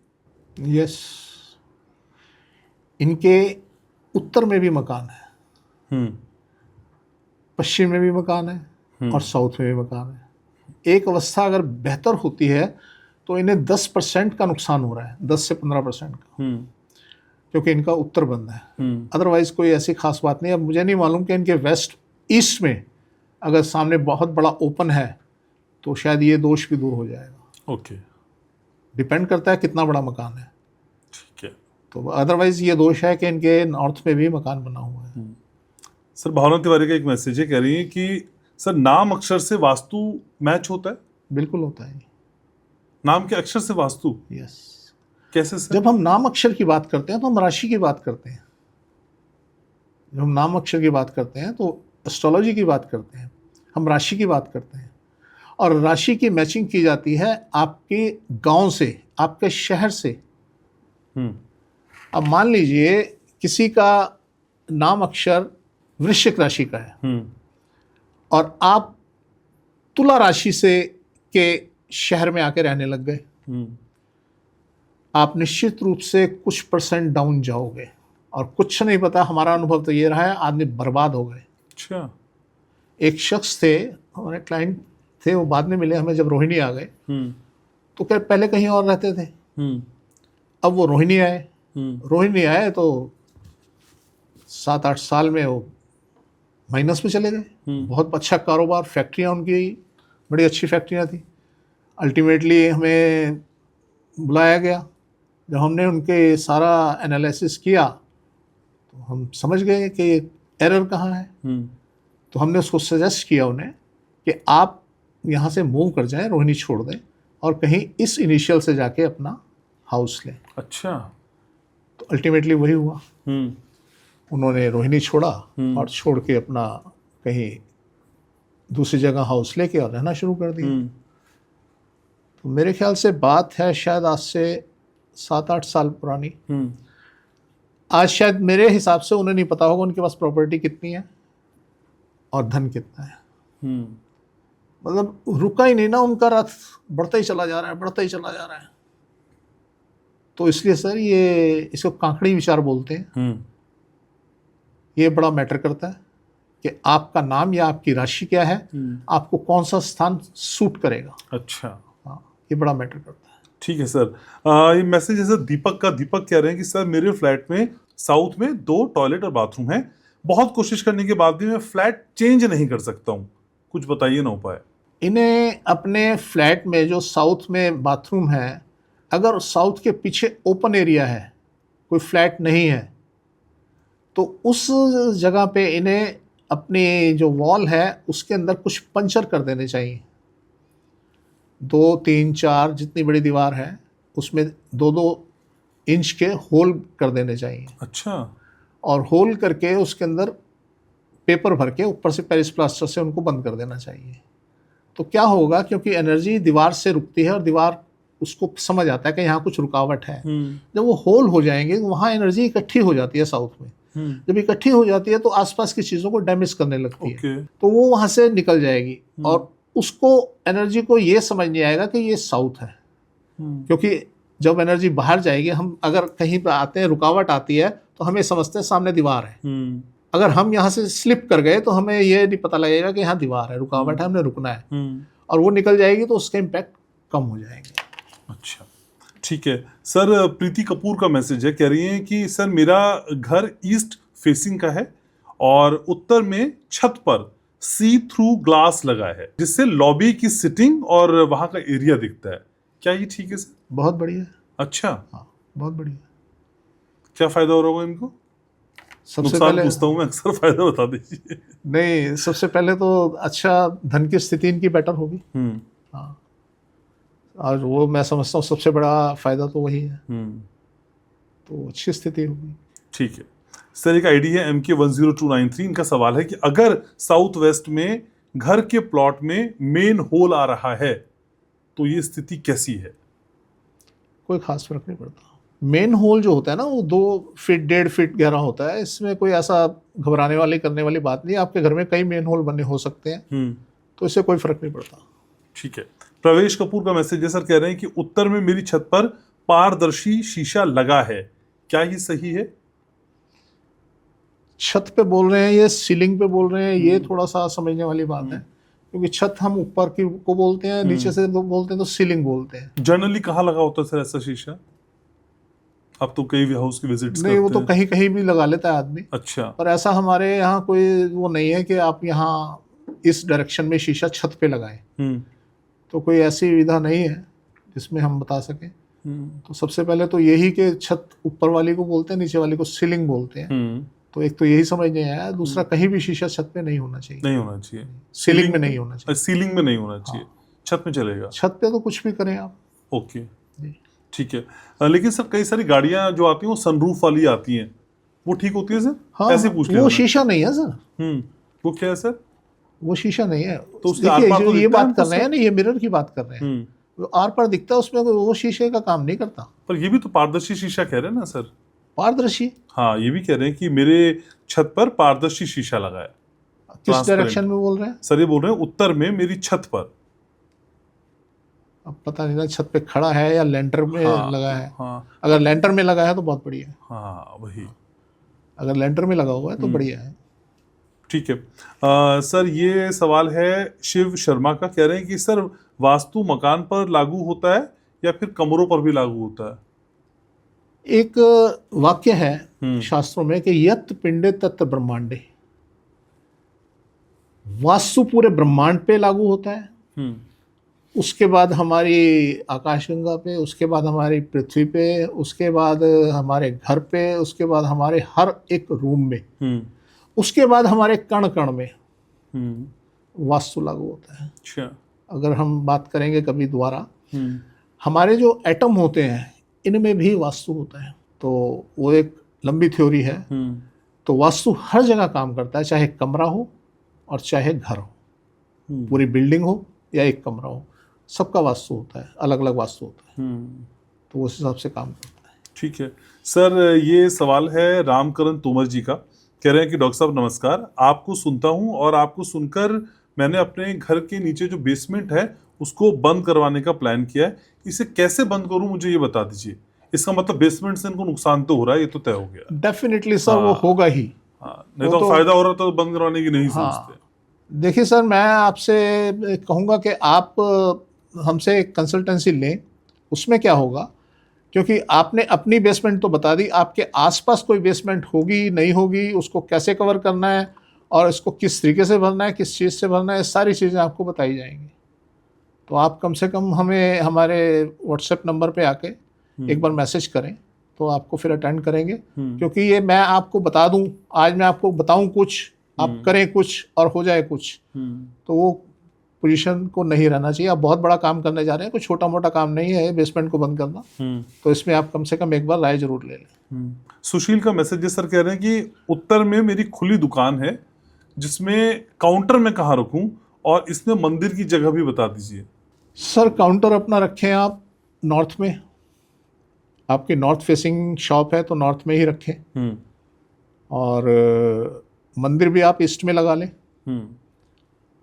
यस, इनके उत्तर में भी मकान है, पश्चिम में भी मकान है और साउथ में भी मकान है। एक अवस्था अगर बेहतर होती है तो इन्हें 10% का नुकसान हो रहा है, 10 से 15% का, क्योंकि इनका उत्तर बंद है। अदरवाइज कोई ऐसी खास बात नहीं। अब मुझे नहीं मालूम कि इनके वेस्ट ईस्ट में अगर सामने बहुत बड़ा ओपन है तो शायद ये दोष भी दूर हो जाएगा। ओके, डिपेंड करता है कितना बड़ा मकान है। ठीक है। तो अदरवाइज ये दोष है कि इनके नॉर्थ में भी मकान बना हुआ है। सर भावना तिवारी का एक मैसेज है, कह रही है कि सर नाम अक्षर से वास्तु मैच होता है? बिल्कुल होता है। नाम के अक्षर से वास्तु? यस। कैसे सर? जब हम नाम अक्षर की बात करते हैं तो हम राशि की बात करते हैं। जब हम नाम अक्षर की बात करते हैं तो एस्ट्रोलॉजी की बात करते हैं, हम राशि की बात करते हैं। और राशि की मैचिंग की जाती है आपके गांव से, आपके शहर से। अब मान लीजिए किसी का नाम अक्षर वृश्चिक राशि का है और आप तुला राशि से के शहर में आके रहने लग गए, आप निश्चित रूप से कुछ % डाउन जाओगे। और कुछ नहीं पता, हमारा अनुभव तो ये रहा है, आदमी बर्बाद हो गए। अच्छा। एक शख्स थे, हमारे क्लाइंट थे, वो बाद में मिले हमें जब रोहिणी आ गए, तो क्या पहले कहीं और रहते थे, अब वो रोहिणी आए। रोहिणी आए तो 7-8 साल में वो माइनस में चले गए। बहुत अच्छा कारोबार, फैक्ट्रियाँ उनकी बड़ी अच्छी फैक्ट्रियाँ थी। अल्टीमेटली हमें बुलाया गया, जब हमने उनके सारा एनालिसिस किया तो हम समझ गए कि एरर कहाँ है। तो हमने उसको सजेस्ट किया उन्हें कि आप यहाँ से मूव कर जाएं, रोहिणी छोड़ दें और कहीं इस इनिशियल से जाके अपना हाउस लें। अच्छा। तो अल्टीमेटली वही हुआ। उन्होंने रोहिणी छोड़ा और छोड़ के अपना कहीं दूसरी जगह हाउस लेके और रहना शुरू कर दिया। तो मेरे ख्याल से बात है शायद आज से 7-8 साल पुरानी। आज शायद मेरे हिसाब से उन्हें नहीं पता होगा उनके पास प्रॉपर्टी कितनी है और धन कितना है। मतलब रुका ही नहीं ना उनका रथ, बढ़ता ही चला जा रहा है, बढ़ता ही चला जा रहा है। तो इसलिए सर ये इसको कांकड़ी विचार बोलते हैं। ये बड़ा मैटर करता है कि आपका नाम या आपकी राशि क्या है, आपको कौन सा स्थान सूट करेगा। अच्छा। हाँ, ये बड़ा मैटर करता है। ठीक है सर। ये मैसेज है सर दीपक का। दीपक कह रहे हैं कि सर मेरे फ्लैट में साउथ में 2 टॉयलेट और बाथरूम है, बहुत कोशिश करने के बाद भी मैं फ्लैट चेंज नहीं कर सकता हूँ, कुछ बताइए ना उपाय। इन्हें अपने फ्लैट में जो साउथ में बाथरूम है, अगर साउथ के पीछे ओपन एरिया है, कोई फ्लैट नहीं है, तो उस जगह पे इन्हें अपनी जो वॉल है उसके अंदर कुछ पंचर कर देने चाहिए। 2, 3, 4 जितनी बड़ी दीवार है उसमें 2-2 इंच के होल कर देने चाहिए। अच्छा। और होल करके उसके अंदर पेपर भर के ऊपर से पेरिस प्लास्टर से उनको बंद कर देना चाहिए। तो क्या होगा, क्योंकि एनर्जी दीवार से रुकती है और दीवार उसको समझ आता है कि यहाँ कुछ रुकावट है। जब वो होल हो जाएंगे तो वहाँ एनर्जी इकट्ठी हो जाती है साउथ में। जब इकट्ठी हो जाती है तो आसपास की चीज़ों को डैमेज करने लगती है, तो वो वहाँ से निकल जाएगी और उसको एनर्जी को ये समझ नहीं आएगा कि ये साउथ है। क्योंकि जब एनर्जी बाहर जाएगी, हम अगर कहीं पर आते हैं, रुकावट आती है तो हमें समझते हैं सामने दीवार है। अगर हम यहाँ से स्लिप कर गए तो हमें ये नहीं पता लगेगा कि यहाँ दीवार है, रुकावट है, हमने रुकना है, और वो निकल जाएगी तो उसका इम्पैक्ट कम हो जाएंगे। अच्छा, ठीक है सर। प्रीति कपूर का मैसेज है, कह रही हैं कि सर मेरा घर ईस्ट फेसिंग का है और उत्तर में छत पर सी थ्रू ग्लास लगा है जिससे लॉबी की सिटिंग और वहां का एरिया दिखता है। क्या ये ठीक है सर? बहुत बढ़िया। अच्छा, हाँ, बहुत बढ़िया। क्या फायदा हो रहा होगा इनको? सबसे पहले पूछता हूँ मैं अक्सर, फायदा बता दीजिए। नहीं, सबसे पहले तो अच्छा धन की स्थिति इनकी बेटर होगी। हाँ, और वो मैं समझता हूँ सबसे बड़ा फायदा तो वही है। तो अच्छी स्थिति होगी। ठीक है सर। एक आईडी है MK10293, इनका सवाल है कि अगर साउथ वेस्ट में घर के प्लॉट में मेन होल आ रहा है तो ये स्थिति कैसी है? कोई खास फर्क नहीं पड़ता। मेन होल जो होता है ना, वो 2 फीट 1.5 फीट गहरा होता है। इसमें कोई ऐसा घबराने वाली करने वाली बात नहीं है। आपके घर में कई मेन होल बने हो सकते हैं, तो इससे कोई फर्क नहीं पड़ता। ठीक है। प्रवेश कपूर का मैसेज है सर, कह रहे हैं कि उत्तर में मेरी छत पर पारदर्शी शीशा लगा है, क्या ये सही है? छत पे बोल रहे हैं, ये सीलिंग पे बोल रहे हैं, ये थोड़ा सा समझने वाली बात है। क्योंकि छत हम ऊपर की को बोलते हैं, नीचे से बोलते हैं तो सीलिंग बोलते हैं। जनरली कहाँ लगा होता है सर ऐसा शीशा? आप तो कई हाउस की विजिट नहीं, वो तो कहीं कहीं भी लगा लेता है आदमी। अच्छा। पर ऐसा हमारे यहाँ कोई वो नहीं है कि आप यहाँ इस डायरेक्शन में शीशा छत पे लगाएं। तो कोई ऐसी विधा नहीं है जिसमें हम बता सकें। तो सबसे पहले तो यही कि छत ऊपर वाली को बोलते हैं, नीचे वाली को सीलिंग बोलते हैं। तो एक तो यही समझ नहीं आया। दूसरा, कहीं भी शीशा छत पे नहीं होना चाहिए। नहीं होना चाहिए, सीलिंग में नहीं होना चाहिए। सीलिंग में नहीं होना चाहिए। छत में चलेगा? छत पे तो कुछ भी करें आप। ओके, ठीक है। लेकिन सर कई सारी गाड़ियां जो आती हैं वो सनरूफ वाली आती हैं, वो ठीक होती है सर? हाँ, ऐसे पूछ वो शीशा नहीं है सर। वो क्या है सर? वो शीशा नहीं है। तो उसके आर पार तो ये बात कर रहे हैं ना, ये मिरर की बात कर रहे हैं। वो आर पार दिखता है, उसमें वो शीशे का काम नहीं करता। पर ये भी तो पारदर्शी शीशा कह रहे हैं ना सर? पारदर्शी? हाँ, ये भी कह रहे हैं कि मेरे छत पर पारदर्शी शीशा लगा है। किस डायरेक्शन में बोल रहे हैं सर? ये बोल रहे हैं उत्तर में मेरी छत पर। अब पता नहीं ना छत पे खड़ा है या लेंटर में लगा है। हाँ। अगर लेंटर में लगा है तो बहुत बढ़िया है। हाँ, वही। अगर लेंटर में लगा हुआ है तो बढ़िया है। ठीक है। सर ये सवाल है शिव शर्मा का, कह रहे हैं कि सर वास्तु मकान पर लागू होता है या फिर कमरों पर भी लागू होता है? एक वाक्य है शास्त्रों में कि यत् पिंडे तत् ब्रह्मांडे। वास्तु पूरे ब्रह्मांड पे लागू होता है, उसके बाद हमारी आकाशगंगा पे, उसके बाद हमारी पृथ्वी पे, उसके बाद हमारे घर पे, उसके बाद हमारे हर एक रूम में, उसके बाद हमारे कण कण में वास्तु लागू होता है। अच्छा। अगर हम बात करेंगे कभी दोबारा, हमारे जो एटम होते हैं इनमें भी वास्तु होता है। तो वो एक लंबी थ्योरी है। तो वास्तु हर जगह काम करता है, चाहे कमरा हो और चाहे घर हो, पूरी बिल्डिंग हो या एक कमरा हो, सबका वास्तु होता है, अलग अलग वास्तु होता है। तो उस हिसाब से काम करता है। ठीक है सर। ये सवाल है रामकरण तोमर जी का, कह रहे हैं कि डॉक्टर साहब नमस्कार, आपको सुनता हूं और आपको सुनकर मैंने अपने घर के नीचे जो बेसमेंट है उसको बंद करवाने का प्लान किया है। इसे कैसे बंद करूं मुझे ये बता दीजिए। इसका मतलब बेसमेंट से इनको नुकसान तो हो रहा है, ये तो तय हो गया। डेफिनेटली सर, वो होगा ही। नहीं तो फायदा हो रहा तो बंद करवाने की नहीं सोचते। देखिए सर, मैं आपसे कहूँगा कि आप हमसे कंसल्टेंसी लें। उसमें क्या होगा, क्योंकि आपने अपनी बेसमेंट तो बता दी, आपके आसपास कोई बेसमेंट होगी नहीं होगी, उसको कैसे कवर करना है और इसको किस तरीके से भरना है, किस चीज़ से भरना है, सारी चीज़ें आपको बताई जाएंगी। तो आप कम से कम हमें हमारे व्हाट्सएप नंबर पे आके एक बार मैसेज करें, तो आपको फिर अटेंड करेंगे। क्योंकि ये मैं आपको बता दूं, आज मैं आपको बताऊं कुछ, आप करें कुछ और हो जाए कुछ, तो वो पोजीशन को नहीं रहना चाहिए। आप बहुत बड़ा काम करने जा रहे हैं, कोई छोटा मोटा काम नहीं है बेसमेंट को बंद करना, तो इसमें आप कम से कम एक बार राय जरूर ले लें। सुशील का मैसेज है सर, कह रहे हैं कि उत्तर में मेरी खुली दुकान है, जिसमें काउंटर में कहाँ रखूं और इसमें मंदिर की जगह भी बता दीजिए। सर काउंटर अपना रखें आप नॉर्थ में, आपकी नॉर्थ फेसिंग शॉप है तो नॉर्थ में ही रखें, और मंदिर भी आप ईस्ट में लगा लें।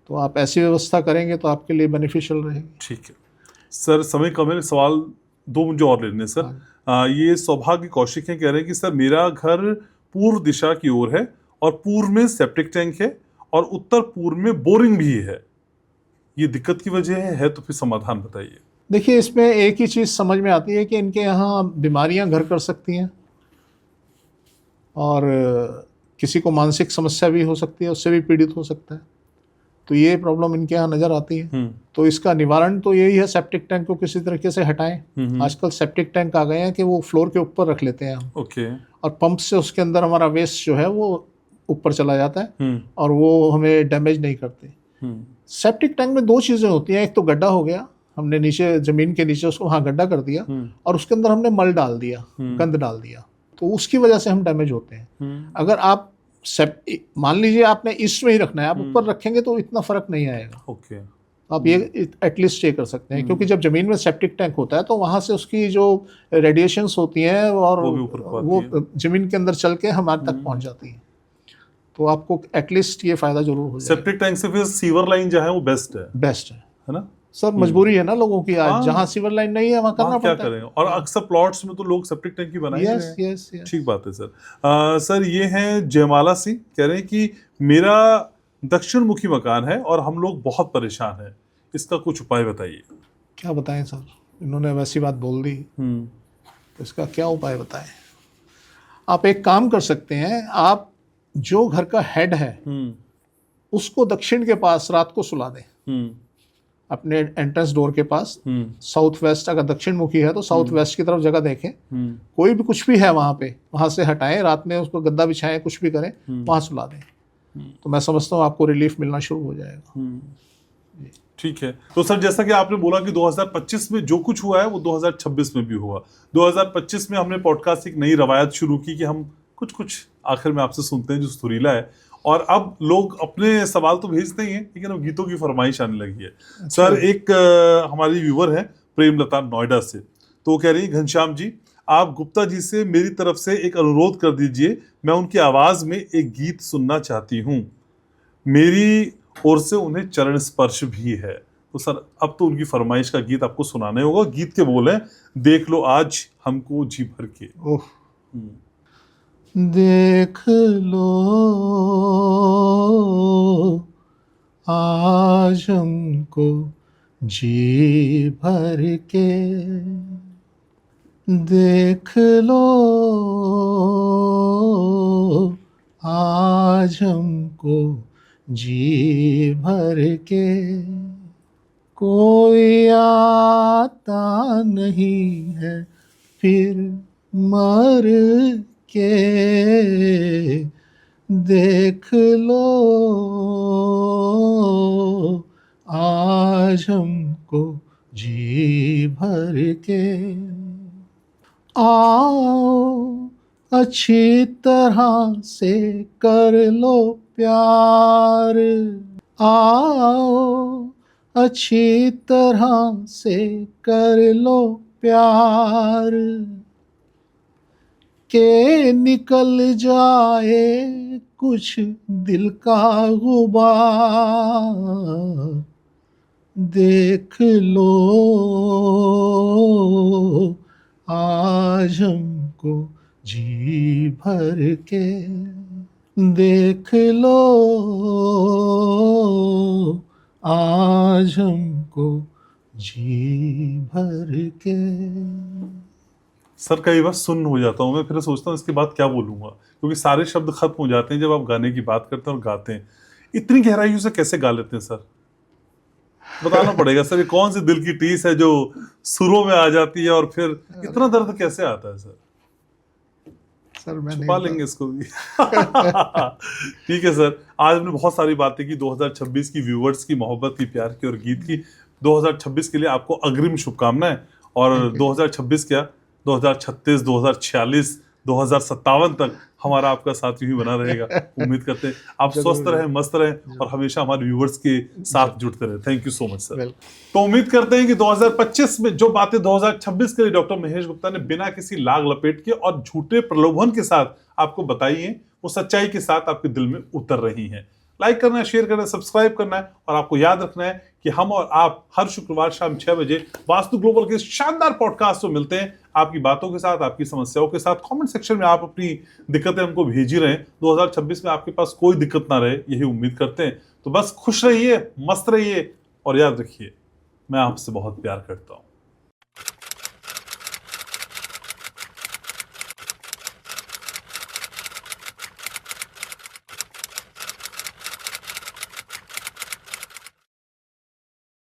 तो आप ऐसी व्यवस्था करेंगे तो आपके लिए बेनिफिशियल रहेगी। ठीक है सर, समय कम है, सवाल दो मुझे और लेने हैं सर। ये सौभाग्य कौशिक है, कह रहे हैं कि सर मेरा घर पूर्व दिशा की ओर है और पूर्व में सेप्टिक टैंक है और उत्तर पूर्व में बोरिंग भी है, ये दिक्कत की वजह है तो फिर समाधान बताइए। देखिए, इसमें एक ही चीज़ समझ में आती है कि इनके यहाँ बीमारियां घर कर सकती हैं, और किसी को मानसिक समस्या भी हो सकती है, उससे भी पीड़ित हो सकता है। तो ये प्रॉब्लम इनके यहाँ नज़र आती है। तो इसका निवारण तो यही है, सेप्टिक टैंक को किसी तरीके से हटाएं। आजकल सेप्टिक टैंक आ गए हैं कि वो फ्लोर के ऊपर रख लेते हैं हम, और पंप से उसके अंदर हमारा वेस्ट जो है वो ऊपर चला जाता है और वो हमें डैमेज नहीं करते। सेप्टिक टैंक में दो चीज़ें होती हैं, एक तो गड्ढा हो गया, हमने नीचे ज़मीन के नीचे उसको गड्ढा कर दिया और उसके अंदर हमने मल डाल दिया, गंद डाल दिया, तो उसकी वजह से हम डैमेज होते हैं। अगर आप मान लीजिए आपने ईस्ट में ही रखना है, आप ऊपर रखेंगे तो इतना फर्क नहीं आएगा। आप ये एटलीस्ट ये कर सकते हैं, क्योंकि जब जमीन में सेप्टिक टैंक होता है तो वहां से उसकी जो रेडिएशंस होती हैं और वो जमीन के अंदर चल के हमारे तक पहुंच जाती है। तो आपको एटलीस्ट ये फायदा जरूर हो जाएगा। सेप्टिक टैंक से फिर सीवर लाइन जो है वो बेस्ट है ना सर? मजबूरी है ना लोगों की, आज जहाँ सीवर लाइन नहीं है वहाँ करना पड़ता है। क्या करें, और अक्सर प्लॉट्स में तो लोग सेप्टिक टैंक ही बनाए हैं। यस। ठीक बात है सर। सर ये हैं जयमाला सिंह, कह रहे हैं कि मेरा दक्षिण मुखी मकान है और हम लोग बहुत परेशान हैं, इसका कुछ उपाय बताइए। क्या बताएं सर, इन्होंने वैसी बात बोल दी, तो इसका क्या उपाय बताएं? आप एक काम कर सकते हैं, आप जो घर का हेड है उसको दक्षिण के पास रात को सुला दें, अपने एंट्रेंस डोर के पास। साउथ वेस्ट, अगर दक्षिण मुखी है तो साउथ वेस्ट की तरफ जगह देखें, कोई भी कुछ भी है वहां पे, वहां से हटाएं, रात में उसको गद्दा बिछाएं, कुछ भी करें, वहां सुला दें, तो मैं समझता हूँ आपको रिलीफ मिलना शुरू हो जाएगा। ठीक है। तो सर जैसा कि आपने बोला कि 2025 में जो कुछ हुआ है वो 2026 में भी हुआ। 2025 में हमने पॉडकास्ट एक नई रवायत शुरू की कि हम कुछ आखिर में आपसे सुनते हैं जो सुरीला है, और अब लोग अपने सवाल तो भेजते ही हैं, लेकिन अब गीतों की फरमाइश आने लगी है। सर एक हमारी व्यूवर है प्रेमलता नोएडा से, तो वो कह रही है, घनश्याम जी आप गुप्ता जी से मेरी तरफ से एक अनुरोध कर दीजिए, मैं उनकी आवाज में एक गीत सुनना चाहती हूँ, मेरी ओर से उन्हें चरण स्पर्श भी है। तो सर अब तो उनकी फरमाइश का गीत आपको सुनाने होगा। गीत के बोल हैं, देख लो आज हमको जी भर के। देख लो आज हमको जी भर के, देख लो आज हमको जी भर के, कोई आता नहीं है फिर मर के, देख लो आज हमको जी भर के, आओ अच्छी तरह से कर लो प्यार, आओ अच्छी तरह से कर लो प्यार, के निकल जाए कुछ दिल का गुबार, देख लो आज हमको जी भर के, देख लो आज हमको जी भर के। सर कई बार सुन्न हो जाता हूँ मैं, फिर सोचता हूँ इसके बाद क्या बोलूँगा, क्योंकि सारे शब्द खत्म हो जाते हैं जब आप गाने की बात करते हैं और गाते हैं। इतनी गहराइयों से कैसे गा लेते हैं सर? बताना पड़ेगा सर, ये कौन सी दिल की टीस है जो सुरों में आ जाती है और फिर इतना दर्द कैसे आता है सर? सर मैं छुपा लेंगे इसको भी। ठीक है सर, आज हमने बहुत सारी बातें की 2026 की, व्यूवर्स की, मोहब्बत की, प्यार की और गीत की। 2026 के लिए आपको अग्रिम शुभकामनाएं। और 2026 क्या, 2036, 2046, 2057 तक हमारा आपका साथ यूं ही बना रहेगा। उम्मीद करते हैं आप स्वस्थ रहें, मस्त रहें और हमेशा हमारे व्यूवर्स के साथ जुड़ते रहें। Thank you so much sir. तो उम्मीद करते हैं कि 2025 में जो बातें 2026 के लिए डॉक्टर महेश गुप्ता ने बिना किसी लाग लपेट के और झूठे प्रलोभन के साथ आपको बताई है, वो सच्चाई के साथ आपके दिल में उतर रही हैं। लाइक करना है, शेयर करना है, सब्सक्राइब करना है और आपको याद रखना है कि हम और आप हर शुक्रवार शाम 6 बजे वास्तु ग्लोबल के शानदार पॉडकास्ट में मिलते हैं, आपकी बातों के साथ, आपकी समस्याओं के साथ। कमेंट सेक्शन में आप अपनी दिक्कतें हमको भेज ही रहे हैं। 2026 में आपके पास कोई दिक्कत ना रहे, यही उम्मीद करते हैं। तो बस खुश रहिए, मस्त रहिए और याद रखिए, मैं आपसे बहुत प्यार करता हूं।